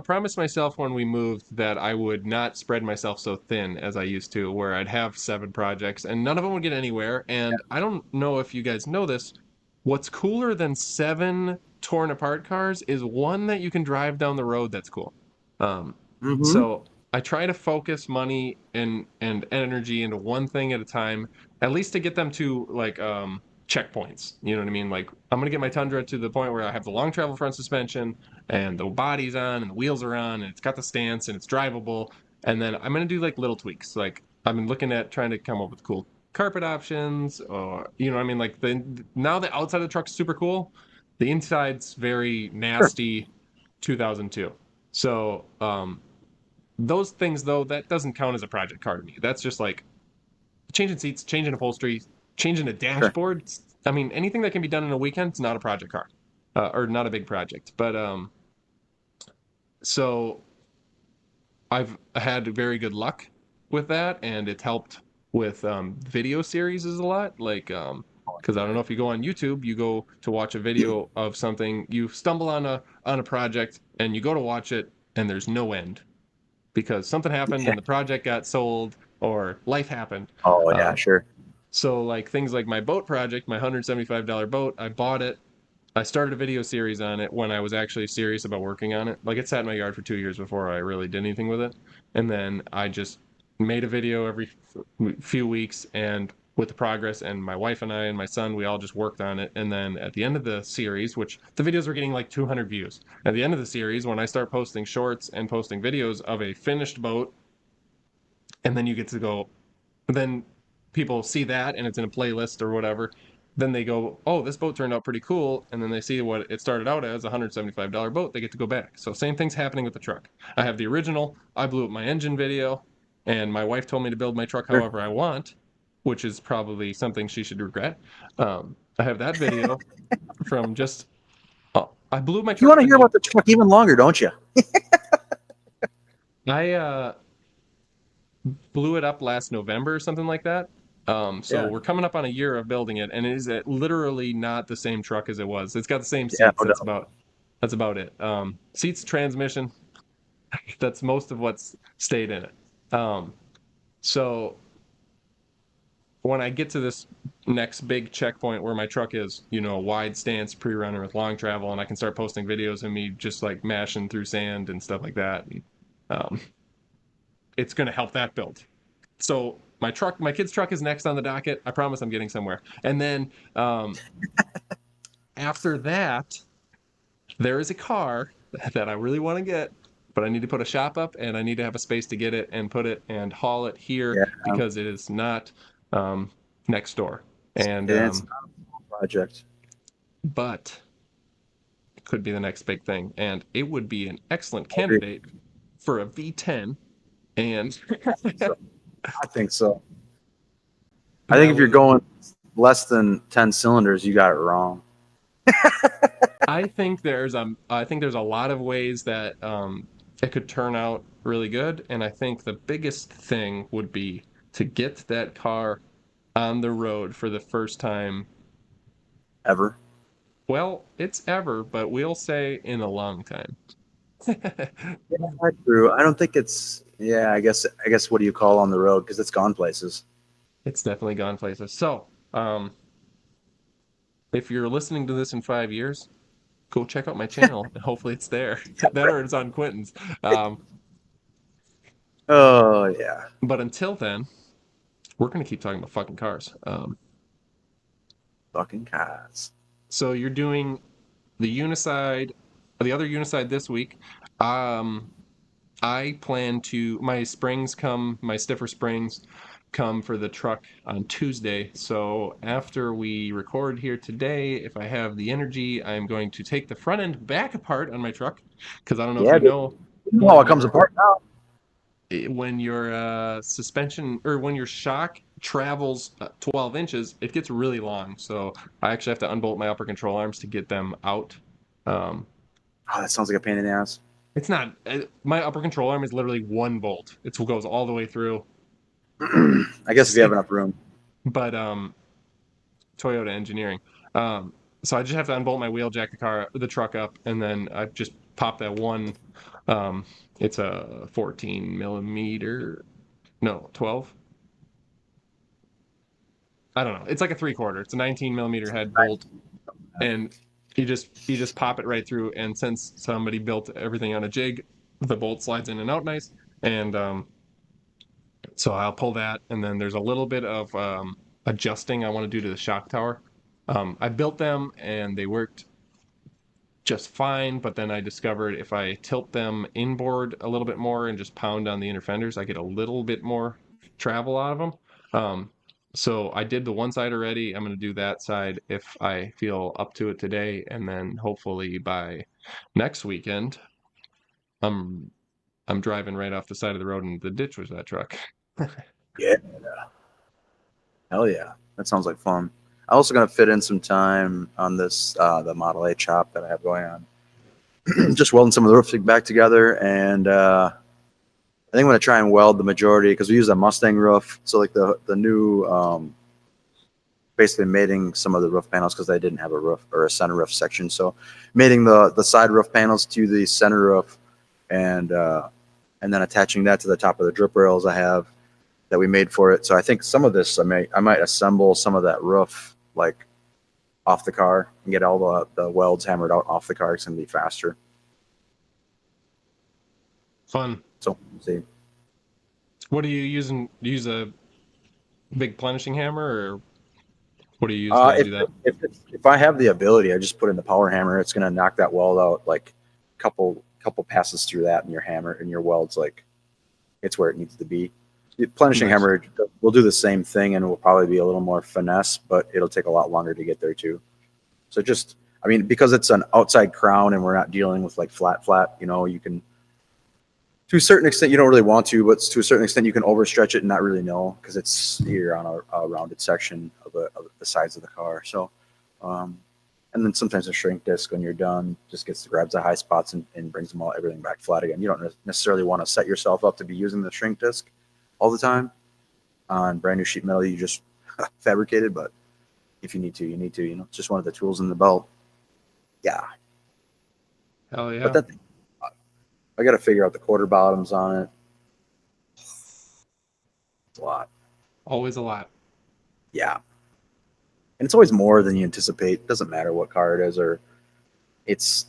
promised myself when we moved that I would not spread myself so thin as I used to, where I'd have 7 projects and none of them would get anywhere. And I don't know if you guys know this. What's cooler than 7 torn apart cars is one that you can drive down the road that's cool. Um, Mm-hmm. so I try to focus money and energy into one thing at a time, at least to get them to like checkpoints. You know what I mean? Like I'm gonna get my Tundra to the point where I have the long travel front suspension and the body's on and the wheels are on and it's got the stance and it's drivable. And then I'm gonna do like little tweaks. Like I've been looking at trying to come up with cool carpet options, or you know what I mean? Like now the outside of the truck's super cool. The inside's very Sure. nasty 2002. So those things though, that doesn't count as a project car to me. That's just like changing seats, changing upholstery, changing a Sure. dashboard. I mean, anything that can be done in a weekend is not a project car, or not a big project. But so I've had very good luck with that, and it's helped with video series a lot. Like, because I don't know if you go on YouTube, you go to watch a video of something, you stumble on a project, and you go to watch it, and there's no end because something happened Yeah. and the project got sold or life happened. Oh yeah, Um, sure. So like things like my boat project, my $175 boat, I bought it. I started a video series on it when I was actually serious about working on it. Like it sat in my yard for 2 years before I really did anything with it. And then I just made a video every few weeks and with the progress, and my wife and I and my son, we all just worked on it. And then at the end of the series, which the videos were getting like 200 views, at the end of the series, when I start posting shorts and posting videos of a finished boat, and then you get to go, then people see that and it's in a playlist or whatever, then they go, oh, this boat turned out pretty cool, and then they see what it started out as, a $175 boat, they get to go back. So same thing's happening with the truck. I have the original, I blew up my engine video, and my wife told me to build my truck Sure. however I want, which is probably something she should regret. I have that video from just, oh, I blew my You truck want up to in hear the, about the truck even longer, don't you? I blew it up last November or something like that. So Yeah. we're coming up on a year of building it, and it is literally not the same truck as it was. It's got the same Yeah. seats. No doubt. That's about it. Seats, transmission. That's most of what's stayed in it. So when I get to this next big checkpoint where my truck is, you know, a wide stance pre-runner with long travel, and I can start posting videos of me just like mashing through sand and stuff like that. And, um, it's going to help that build. So my kid's truck is next on the docket. I promise I'm getting somewhere. And then after that, there is a car that I really want to get, but I need to put a shop up and I need to have a space to get it and put it and haul it here Yeah, because it is not um, next door. And it's not a small project. but it could be the next big thing, and it would be an excellent I agree. candidate for a V10. And So I think so. I think that if you're was, going less than 10 cylinders, you got it wrong. I think there's a lot of ways that it could turn out really good, and I think the biggest thing would be to get that car on the road for the first time. Ever. Well, it's ever, but we'll say in a long time. Yeah, that's true. I don't think it's. Yeah, I guess what do you call on the road? Because it's gone places. It's definitely gone places. So, if you're listening to this in 5 years, go check out my channel and hopefully it's there. That or it's on Quentin's. Um, Oh yeah, but until then, we're gonna keep talking about fucking cars. fucking cars. So you're doing the Unicide, the other Unicide this week. Um, I plan to my stiffer springs come for the truck on Tuesday. So after we record here today, if I have the energy, I'm going to take the front end back apart on my truck because I don't know if Yeah, you dude. know You know how when it comes your apart now. when your suspension or when your shock travels 12 inches, it gets really long. So I actually have to unbolt my upper control arms to get them out. Um, Oh, that sounds like a pain in the ass. it's not my upper control arm is literally one bolt. It goes all the way through. I guess if you have enough room. But Toyota engineering. So I just have to unbolt my wheel, jack the truck up, and then I just pop that one. Um, it's a 14 millimeter, no, 12. I don't know. It's like a 3/4. It's a 19 millimeter head bolt, and you just pop it right through. And since somebody built everything on a jig, the bolt slides in and out nice. And so I'll pull that, and then there's a little bit of adjusting I want to do to the shock tower. I built them and they worked just fine, but then I discovered if I tilt them inboard a little bit more and just pound on the inner fenders, I get a little bit more travel out of them. So I did the one side already. I'm going to do that side if I feel up to it today, and then hopefully by next weekend, I'm I'm driving right off the side of the road and the ditch was that truck. Yeah, hell yeah. That sounds like fun. I'm also gonna fit in some time on this the Model A chop that I have going on. Just welding some of the roofing back together, and I think I'm gonna try and weld the majority because we use a Mustang roof. So like the new basically mating some of the roof panels because they didn't have a roof or a center roof section. So mating the side roof panels to the center roof, and and then attaching that to the top of the drip rails I have that we made for it. So I think some of this I might assemble some of that roof like off the car and get all the welds hammered out off the car. It's gonna be faster. Fun. So we'll see. What are you using? Do you use a big plenishing hammer, or what do you use to If, do that? if I have the ability, I just put in the power hammer. It's gonna knock that weld out like couple passes through that, and your hammer and your weld's like it's where it needs to be. The plenishing Nice. hammer will do the same thing, and it will probably be a little more finesse, but it'll take a lot longer to get there too. So just, I mean, because it's an outside crown and we're not dealing with like flat, you can, to a certain extent, you don't really want to, but to a certain extent, you can overstretch it and not really know because you're on a rounded section of the sides of the car. So, um, and then sometimes a shrink disc when you're done just grabs the high spots and brings everything back flat again. You don't necessarily want to set yourself up to be using the shrink disc all the time on brand new sheet metal you just fabricated, but if you need to, you need to. It's just one of the tools in the belt. Yeah, Hell but yeah. that I got to figure out the quarter bottoms on it. It's a lot. Always a lot. Yeah, and it's always more than you anticipate. It doesn't matter what car it is, or it's.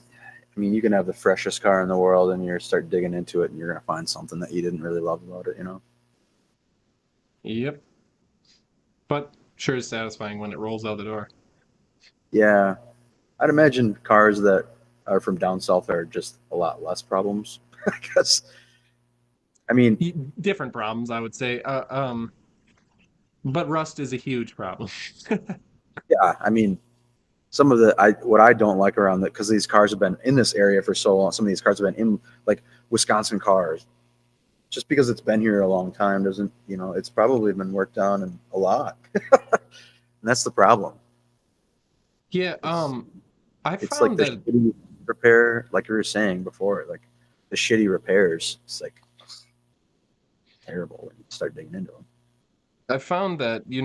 I mean, you can have the freshest car in the world, and you start digging into it, and you're gonna find something that you didn't really love about it. Yep. But sure is satisfying when it rolls out the door. Yeah, I'd imagine cars that are from down south are just a lot less problems. I guess. I mean, Different problems, I would say. But rust is a huge problem. yeah, I mean, some of the I what I don't like around that because these cars have been in this area for so long. Some of these cars have been in like Wisconsin cars. Just because it's been here a long time doesn't, it's probably been worked on and a lot. And that's the problem. Yeah, It's I it's like found the that shitty repair, like you were saying before, like the shitty repairs. It's like terrible when you start digging into them.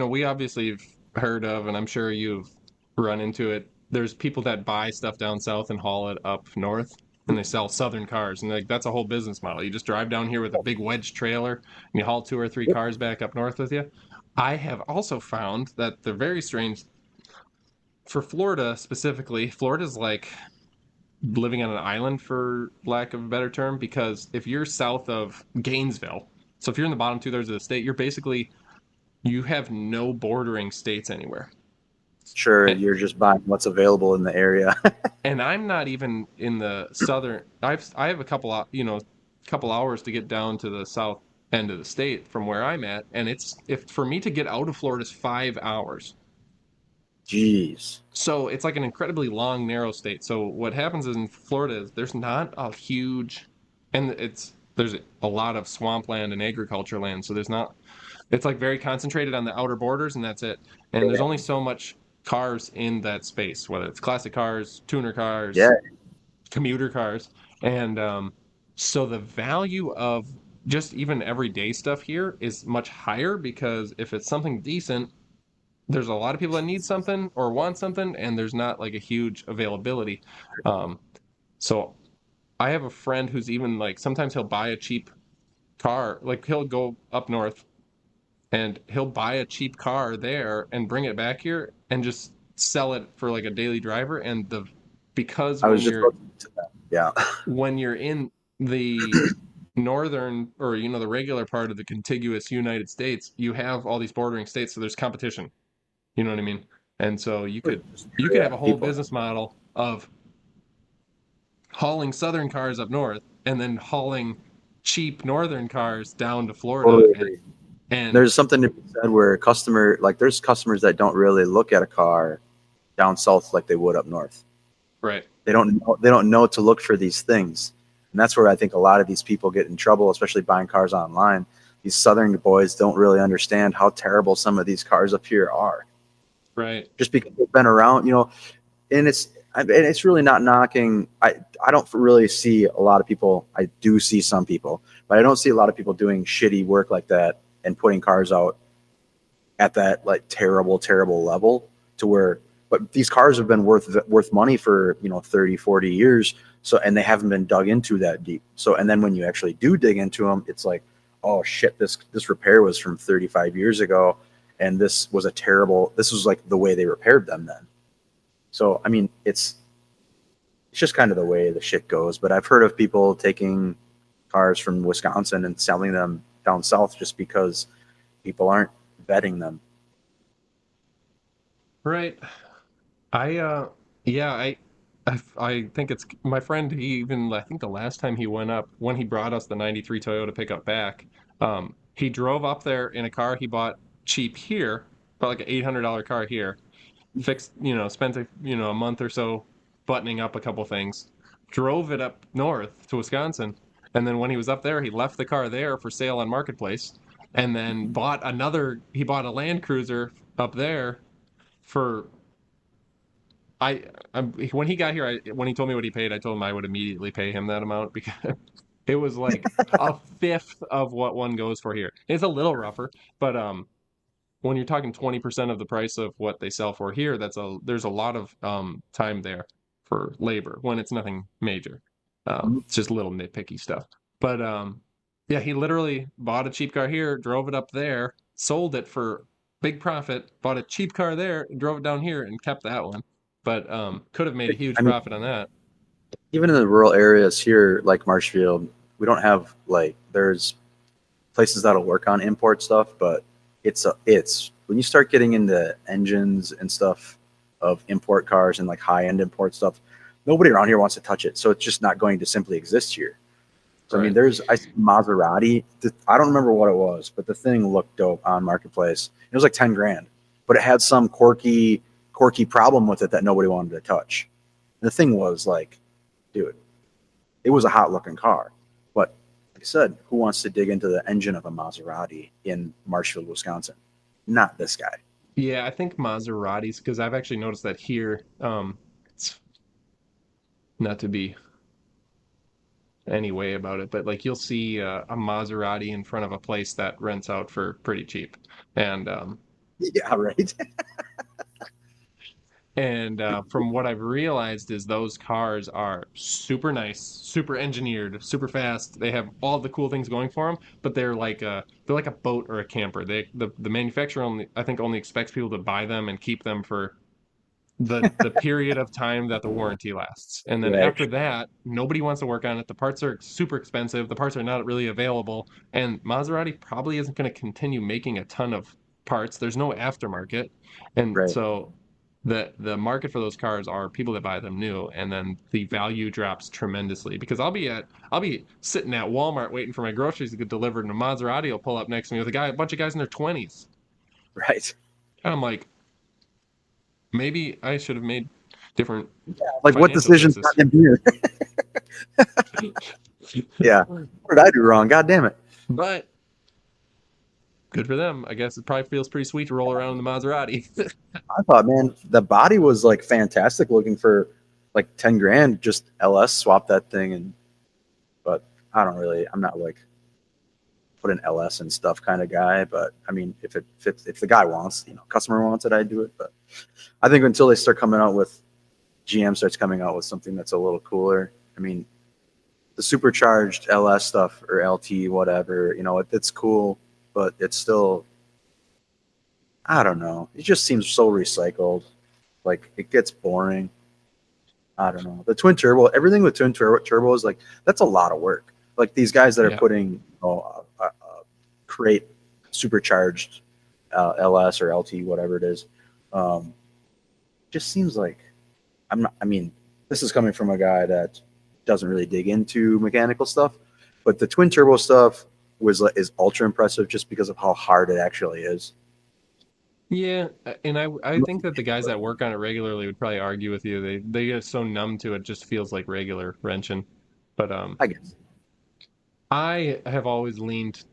we obviously have heard of, and I'm sure you've run into it. There's people that buy stuff down south and haul it up north, and they sell southern cars, and like that's a whole business model. You just drive down here with a big wedge trailer, and you haul two or three Yep. cars back up north with you. I have also found that they're very strange for Florida specifically. Florida's like living on an island, for lack of a better term, because if you're south of Gainesville, so if you're in the bottom two-thirds of the state, you have no bordering states anywhere. Sure, And, you're just buying what's available in the area. and I'm not even in the southern. I have a couple hours to get down to the south end of the state from where I'm at, and it's if for me to get out of Florida is 5 hours. Jeez. So it's like an incredibly long, narrow state. So what happens in Florida is there's not a huge, and there's a lot of swampland and agriculture land. So there's not. It's like very concentrated on the outer borders, and that's it. And there's only so much cars in that space, whether it's classic cars, tuner Yeah, cars, commuter cars, and so the value of just even everyday stuff here is much higher because if it's something decent, there's a lot of people that need something or want something, and there's not like a huge availability. Um, so I have a friend who's even like sometimes he'll buy a cheap car, like he'll go up north and he'll buy a cheap car there and bring it back here and just sell it for like a daily driver. And because I was just looking to that. Yeah. when you're in the northern or the regular part of the contiguous United States, you have all these bordering states, so there's competition. You know what I mean? And so you could Yeah, have a whole people. business model of hauling southern cars up north and then hauling cheap northern cars down to Florida Totally and agree. and There's something to be said where there's customers that don't really look at a car down south like they would up north. right. They don't know to look for these things. And that's where I think a lot of these people get in trouble, especially buying cars online. These southern boys don't really understand how terrible some of these cars up here are. Right. Just because they've been around, and it's really not knocking. I don't really see a lot of people. I do see some people, but I don't see a lot of people doing shitty work like that and putting cars out at that like terrible, terrible level to where. But these cars have been worth money for 30, 40 years. So and they haven't been dug into that deep. So and then when you actually do dig into them, it's like, oh shit, this repair was from 35 years ago, and this was a terrible. This was like the way they repaired them then. So I mean, it's just kind of the way the shit goes. But I've heard of people taking cars from Wisconsin and selling them down south just because people aren't vetting them. Right. I yeah, I think it's my friend. He even I think the last time he went up when he brought us the '93 Toyota pickup back, he drove up there in a car he bought cheap here, bought like an $800 car here, fixed spent a month or so buttoning up a couple things, drove it up north to Wisconsin, and then when he was up there, he left the car there for sale on Marketplace, and then he bought a Land Cruiser up there for when he got here, when he told me what he paid, I told him I would immediately pay him that amount because it was like a fifth of what one goes for here. It's a little rougher, but when you're talking 20% of the price of what they sell for here, there's a lot of time there for labor when it's nothing major. It's just little nitpicky stuff. But yeah, he literally bought a cheap car here, drove it up there, sold it for big profit, bought a cheap car there, drove it down here, and kept that one. But could have made a I huge mean, profit on that. even in the rural areas here, like Marshfield, we don't have like there's places that'll work on import stuff, but it's when you start getting into engines and stuff of import cars and like high end import stuff, nobody around here wants to touch it. So it's just not going to simply exist here. So I mean, Right. I see Maserati. I don't remember what it was, but the thing looked dope on Marketplace. It was like 10 grand, but it had some quirky problem with it that nobody wanted to touch. And the thing was like, dude, it was a hot looking car, but like I said, who wants to dig into the engine of a Maserati in Marshfield, Wisconsin? Not this guy. Yeah, I think Maseratis, because I've actually noticed that here. It's not to be any way about it, but like you'll see a Maserati in front of a place that rents out for pretty cheap, and Yeah, right. from what I've realized is those cars are super nice, super engineered, super fast. They have all the cool things going for them, but they're like a boat or a camper. The manufacturer only I think only expects people to buy them and keep them for the period of time that the warranty lasts. And then Right, after that, nobody wants to work on it. The parts are super expensive. The parts are not really available. And Maserati probably isn't going to continue making a ton of parts. There's no aftermarket. And right. so the market for those cars are people that buy them new, and then the value drops tremendously because I'll be sitting at Walmart waiting for my groceries to get delivered, and a Maserati will pull up next to me with a bunch of guys in their 20s. Right. And I'm like, maybe I should have made different Like what financial decisions choices. got him here? Yeah. What did I do wrong? God damn it. But good for them. I guess it probably feels pretty sweet to roll around in the Maserati. I thought, man, the body was like fantastic looking for like 10 grand. Just LS swap that thing. And, but I'm not like put an LS and stuff kind of guy. But I mean, if it fits, if the guy wants, customer wants it, I do it. But I think until they start coming out with, GM starts coming out with something that's a little cooler. I mean, the supercharged LS stuff or LT, whatever, it's cool, but it's still, I don't know. It just seems so recycled. Like it gets boring. I don't know. The twin turbo, everything with turbo is like that's a lot of work. Like these guys that are Yeah. putting, create supercharged LS or LT, whatever it is. Um, just seems like I'm not. I mean, this is coming from a guy that doesn't really dig into mechanical stuff, but the twin turbo stuff is ultra impressive just because of how hard it actually is. Yeah, and I think that the guys that work on it regularly would probably argue with you. They get so numb to it, just feels like regular wrenching. But I guess. I have always leaned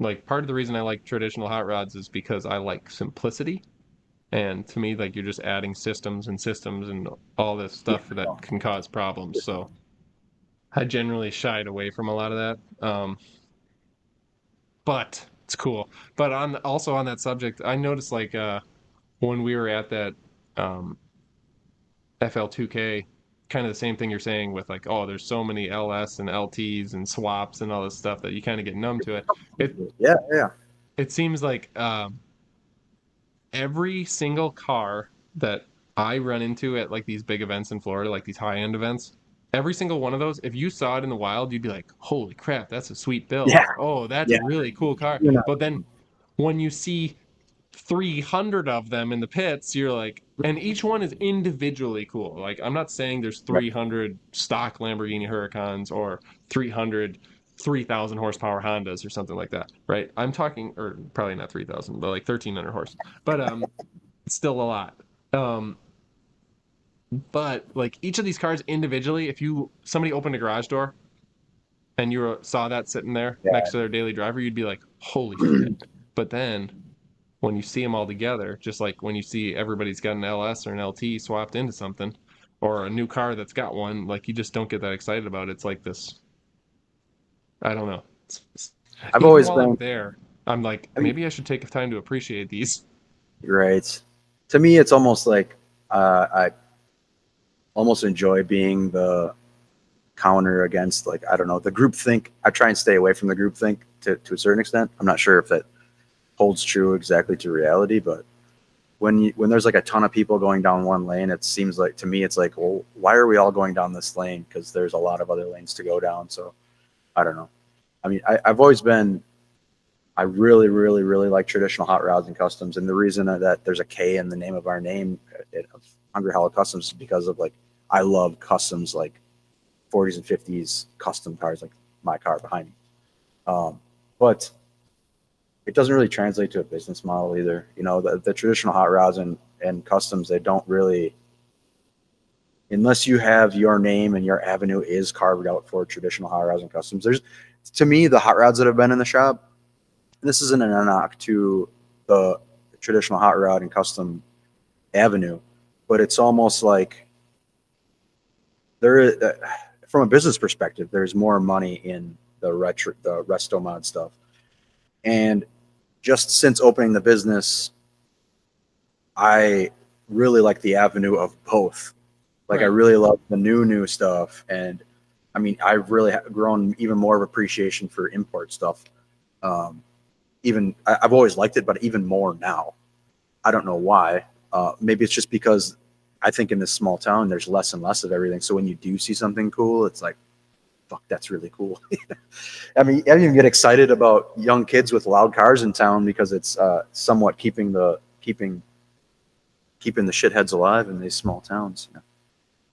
like part of the reason I like traditional hot rods is because I like simplicity. And to me, like you're just adding systems and systems and all this Yeah. stuff that Well, can cause problems. So I generally shied away from a lot of that. But it's cool. But on that subject, I noticed like when we were at that um, FL2K, kind of the same thing you're saying with like, oh, there's so many LS and LTs and swaps and all this stuff that you kind of get numb to it. It yeah, yeah. it seems like every single car that I run into at like these big events in Florida, like these high end events, every single one of those, if you saw it in the wild, you'd be like, holy crap, that's a sweet build, Yeah, or oh, that's a yeah. really cool car. You're not But then when you see 300 of them in the pits, you're like, and each one is individually cool. Like, I'm not saying there's right. 300 stock Lamborghini Huracans or 300 3,000 horsepower Hondas or something like that, right? I'm talking, or probably not 3,000, but like 1,300 horse. But it's still a lot. Um, but like each of these cars individually, if you somebody opened a garage door and you saw that sitting there next to their daily driver, you'd be like, holy shit. But then when you see them all together, just like when you see everybody's got an LS or an LT swapped into something or a new car that's got one, like you just don't get that excited about it. It's like this, I don't know. I've Even always while I'm been. there, I'm like, I mean, maybe I should take the time to appreciate these. right. To me, it's almost like I almost enjoy being the counter against, like, I don't know, the group think. I try and stay away from the group think to a certain extent. I'm not sure if that holds true exactly to reality, but when there's like a ton of people going down one lane, it seems like to me it's like, well, why are we all going down this lane? Because there's a lot of other lanes to go down. So I don't know. I mean, I've always been I really, really, really like traditional hot rods and customs. And the reason that there's a K in the name of our name of Hungry Hollow Customs is because of like, I love customs, like 40s and 50s custom cars, like my car behind me. But it doesn't really translate to a business model either. You know, the traditional hot rods and customs, they don't really, unless you have your name and your avenue is carved out for traditional hot rods and customs. There's, to me, the hot rods that have been in the shop, this isn't an knock to the traditional hot rod and custom avenue, but it's almost like there is, from a business perspective, there's more money in the resto mod stuff. And just since opening the business, I really like the avenue of both. Like I Right. really love the new stuff, and I mean I've really grown even more of appreciation for import stuff. Um, even I've always liked it, but even more now. I don't know why. Maybe it's just because I think in this small town there's less and less of everything. So when you do see something cool, it's like, fuck, that's really cool. I mean, I even get excited about young kids with loud cars in town because it's somewhat keeping the shitheads alive in these small towns. You know?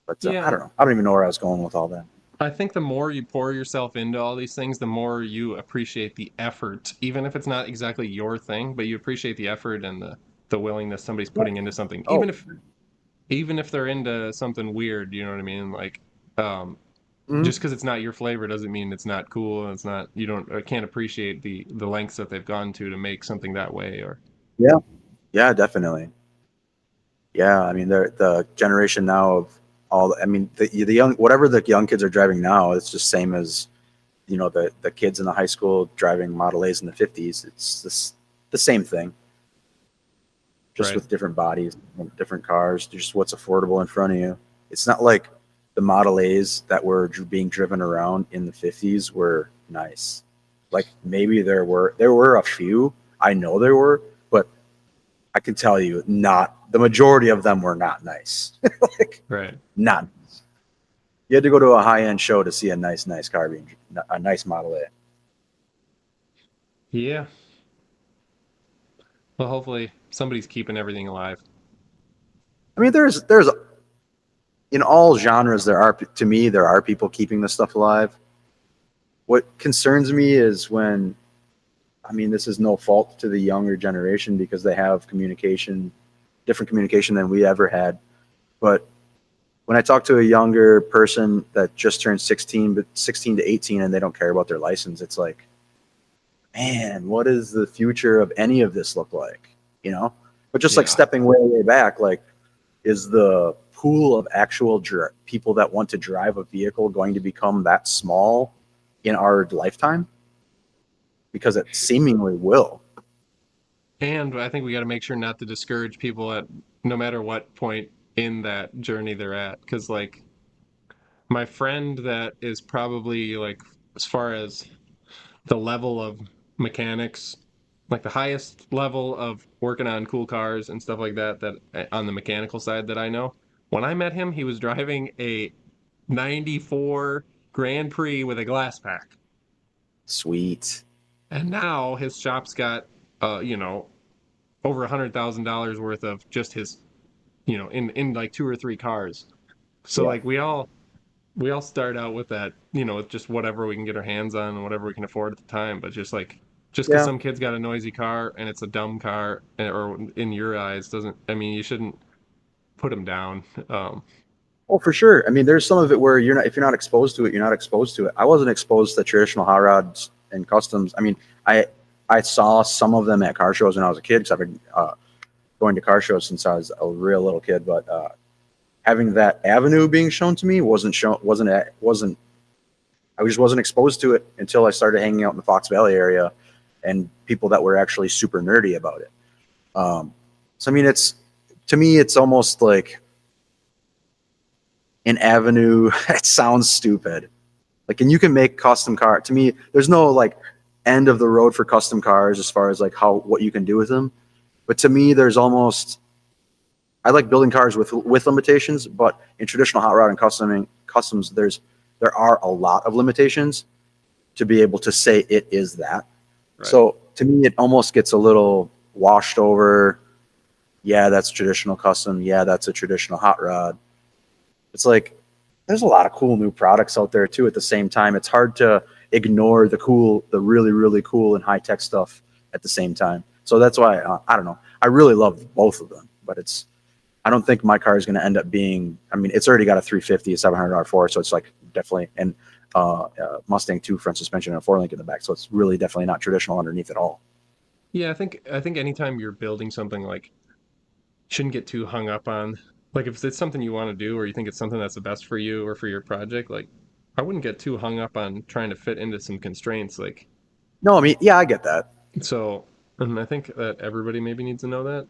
But I Yeah. don't know. I don't even know where I was going with all that. I think the more you pour yourself into all these things, the more you appreciate the effort, even if it's not exactly your thing, but you appreciate the effort and the willingness somebody's Yeah. putting into something, Oh, even if they're into something weird, you know what I mean? Like, um, just mm-hmm. because it's not your flavor doesn't mean it's not cool. It's not you don't can't appreciate the lengths that they've gone to make something that way. Or Yeah, yeah, definitely. Yeah, I mean, the generation now of all. I mean, the young whatever the young kids are driving now, it's just same as the kids in the high school driving Model A's in the 50s. It's the same thing, just right, with different bodies, different cars, just what's affordable in front of you. It's not like the Model A's that were being driven around in the 50s were nice. Like maybe there were a few, I know there were, but I can tell you not the majority of them were not nice. Like right, not. You had to go to a high end show to see a nice car being a nice Model A. yeah. Well, hopefully somebody's keeping everything alive. I mean, there's in all genres there are people keeping this stuff alive. What concerns me is when, I mean, this is no fault to the younger generation because they have different communication than we ever had. But when I talk to a younger person that just turned 16, but 16 to 18, and they don't care about their license, it's like, man, what does the future of any of this look like? You know? But just like Yeah. stepping way back, like, is the pool of actual people that want to drive a vehicle going to become that small in our lifetime? Because it seemingly will. And I think we got to make sure not to discourage people at no matter what point in that journey they're at. Because, like, my friend that is probably, like, as far as the level of mechanics, like the highest level of working on cool cars and stuff like that, that on the mechanical side that I know, when I met him, he was driving a 94 Grand Prix with a glass pack. Sweet. And now his shop's got, over $100,000 worth of just his, in like two or three cars. So Yeah. like we all start out with that, with just whatever we can get our hands on and whatever we can afford at the time. But just because Yeah. some kid's got a noisy car and it's a dumb car, or in your eyes, doesn't. I mean, you shouldn't put them down. Well, for sure. I mean, there's some of it where if you're not exposed to it, you're not exposed to it. I wasn't exposed to traditional hot rods and customs. I mean, I saw some of them at car shows when I was a kid because I've been going to car shows since I was a real little kid. But having that avenue being shown to me wasn't. I just wasn't exposed to it until I started hanging out in the Fox Valley area and people that were actually super nerdy about it. So I mean, to me, it's almost like an avenue. It sounds stupid. Like, and you can make custom car. To me, there's no like end of the road for custom cars as far as like what you can do with them. But to me, there's almost I like building cars with limitations. But in traditional hot rod and customs, there are a lot of limitations to be able to say it is that. Right. So to me, it almost gets a little washed over. Yeah, that's traditional custom. Yeah, that's a traditional hot rod. It's like there's a lot of cool new products out there too. At the same time, it's hard to ignore the really, really cool and high tech stuff at the same time. So that's why I don't know. I really love both of them, but it's I don't think my car is going to end up being. I mean, it's already got a 350, a 700 R4, so it's like definitely and Mustang 2 front suspension and a 4 link in the back. So it's really definitely not traditional underneath at all. Yeah, I think anytime you're building something like shouldn't get too hung up on like if it's something you want to do or you think it's something that's the best for you or for your project, like I wouldn't get too hung up on trying to fit into some constraints like No, I mean, yeah, I get that. so and I think that everybody maybe needs to know that.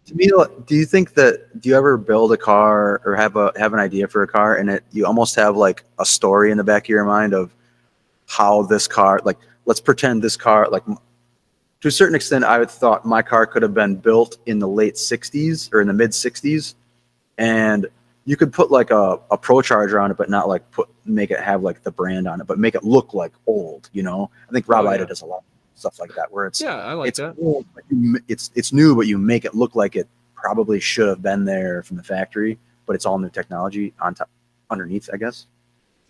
To me, do you think that do you ever build a car or have an idea for a car and it you almost have like a story in the back of your mind of how this car like let's pretend this car like to a certain extent I would thought my car could have been built in the late 60s or in the mid 60s and you could put like a pro charger on it but not like put make it have like the brand on it but make it look like old, you know. I think Rob Oh Ida yeah. does a lot of stuff like that where Yeah, I like it's that. old, but it's new but you make it look like it probably should have been there from the factory but it's all new technology on top underneath, I guess.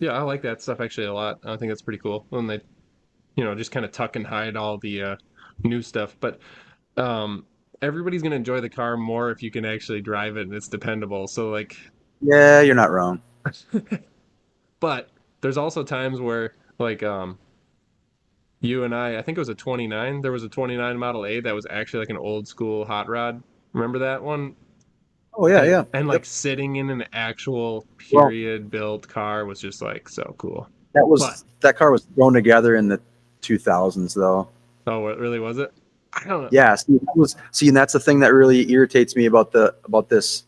Yeah, I like that stuff actually a lot. I think that's pretty cool when they, just kind of tuck and hide all the new stuff. But um, everybody's gonna enjoy the car more if you can actually drive it and it's dependable. So like, Yeah, you're not wrong. but there's also times where like you and I think it was a 29. There was a 29 Model A that was actually like an old school hot rod. Remember that one? Oh yeah, And yeah, and like yep. sitting in an actual Well, period built car was just like so cool. But that car was thrown together in the 2000s though. oh, what really was it? I don't know. Yeah, see, and that's the thing that really irritates me about this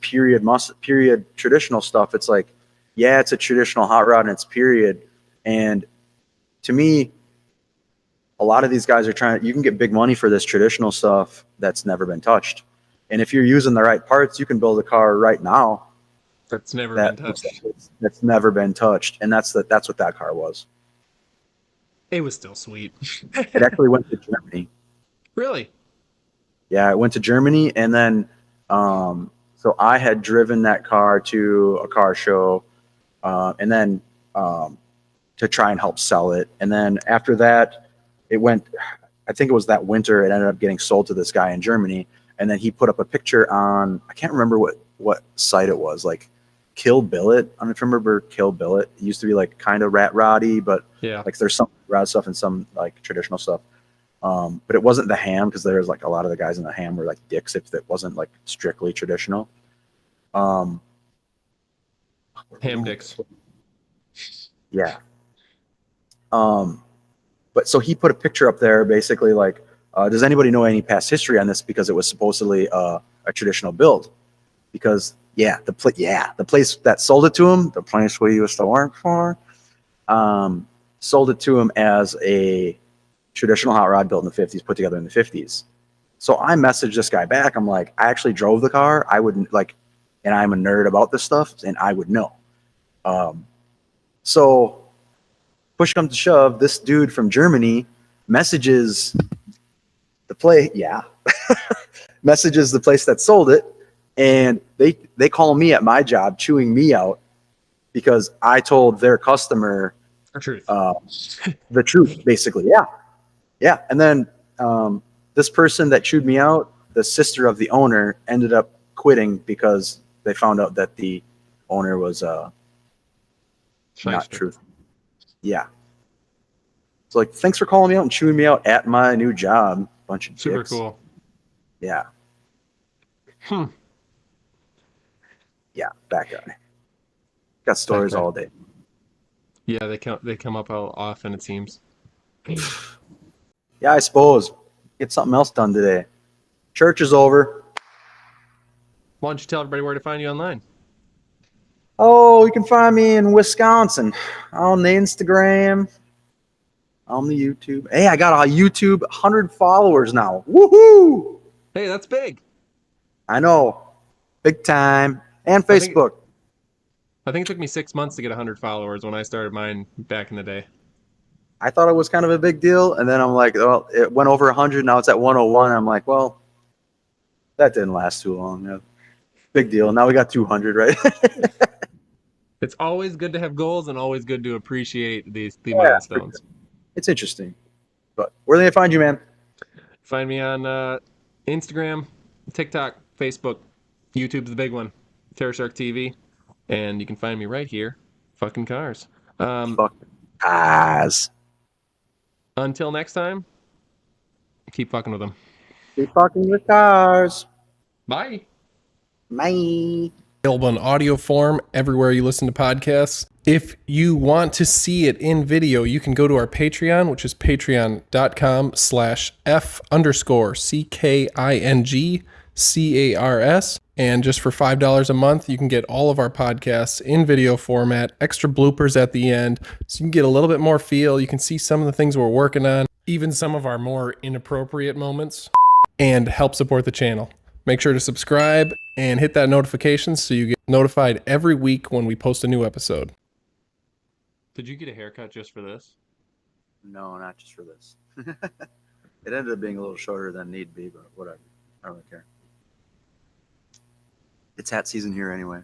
period traditional stuff. It's like, yeah, it's a traditional hot rod and it's period, and to me, a lot of these guys are trying. You can get big money for this traditional stuff that's never been touched, and if you're using the right parts, you can build a car right now That's never been that looks touched. like that's never been touched, and that's what that car was. It was still sweet. It actually went to Germany. Really? Yeah, it went to Germany, and then so I had driven that car to a car show, and then um, to try and help sell it. And then after that, it went. I think it was that winter. It ended up getting sold to this guy in Germany, and then he put up a picture on. I can't remember what site it was, like Kill Billet. I don't know if you remember Kill Billet. It used to be like kind of rat roddy, but Yeah. like there's some rad stuff and some like traditional stuff. But it wasn't the ham because there's like a lot of the guys in the ham were like dicks if it wasn't like strictly traditional. Um, Ham dicks. yeah. Um, but so he put a picture up there basically like, does anybody know any past history on this? Because it was supposedly a traditional build. Because the place that sold it to him, the place we used to work for, sold it to him as a traditional hot rod built in the 50s, put together in the 50s. So I messaged this guy back. I'm like, I actually drove the car. I wouldn't like, and I'm a nerd about this stuff, and I would know. Um, so push comes to shove, this dude from Germany messages the play, yeah, messages the place that sold it, and they call me at my job, chewing me out because I told their customer The truth. the truth, basically. Yeah, yeah. And then this person that chewed me out, the sister of the owner, ended up quitting because they found out that the owner was not Shyster. truthful. Yeah. So like, thanks for calling me out and chewing me out at my new job, bunch of Super dicks. cool. Yeah, Hmm. yeah. That guy got That stories guy. all day. Yeah, they come up often it seems. Yeah, I suppose get something else done today. Church is over. Why don't you tell everybody where to find you online? Oh, you can find me in Wisconsin on the Instagram, on the YouTube. Hey, I got a YouTube 100 followers now. Woohoo! Hey, that's big. I know, big time. And I think Facebook. I think it took me 6 months to get 100 followers when I started mine back in the day. I thought it was kind of a big deal, and then I'm like, well, it went over 100. Now it's at 101. I'm like, well, that didn't last too long. Yeah. Big deal. Now we got 200, right? It's always good to have goals and always good to appreciate the Yeah, milestones. it's interesting. But where do they find you, man? Find me on Instagram, TikTok, Facebook, YouTube's the big one, Terror Shark TV, and you can find me right here, fucking cars. Fuck guys. Until next time, keep fucking with them. Keep fucking with cars. Bye. Bye. Available in audio form everywhere you listen to podcasts. If you want to see it in video, you can go to our Patreon, which is patreon.com/F_CKINGCARS. And just for $5 a month, you can get all of our podcasts in video format, extra bloopers at the end, so you can get a little bit more feel. You can see some of the things we're working on, even some of our more inappropriate moments, and help support the channel. Make sure to subscribe and hit that notification so you get notified every week when we post a new episode. Did you get a haircut just for this? No, not just for this. It ended up being a little shorter than need be, but whatever. I don't really care. It's hat season here anyway.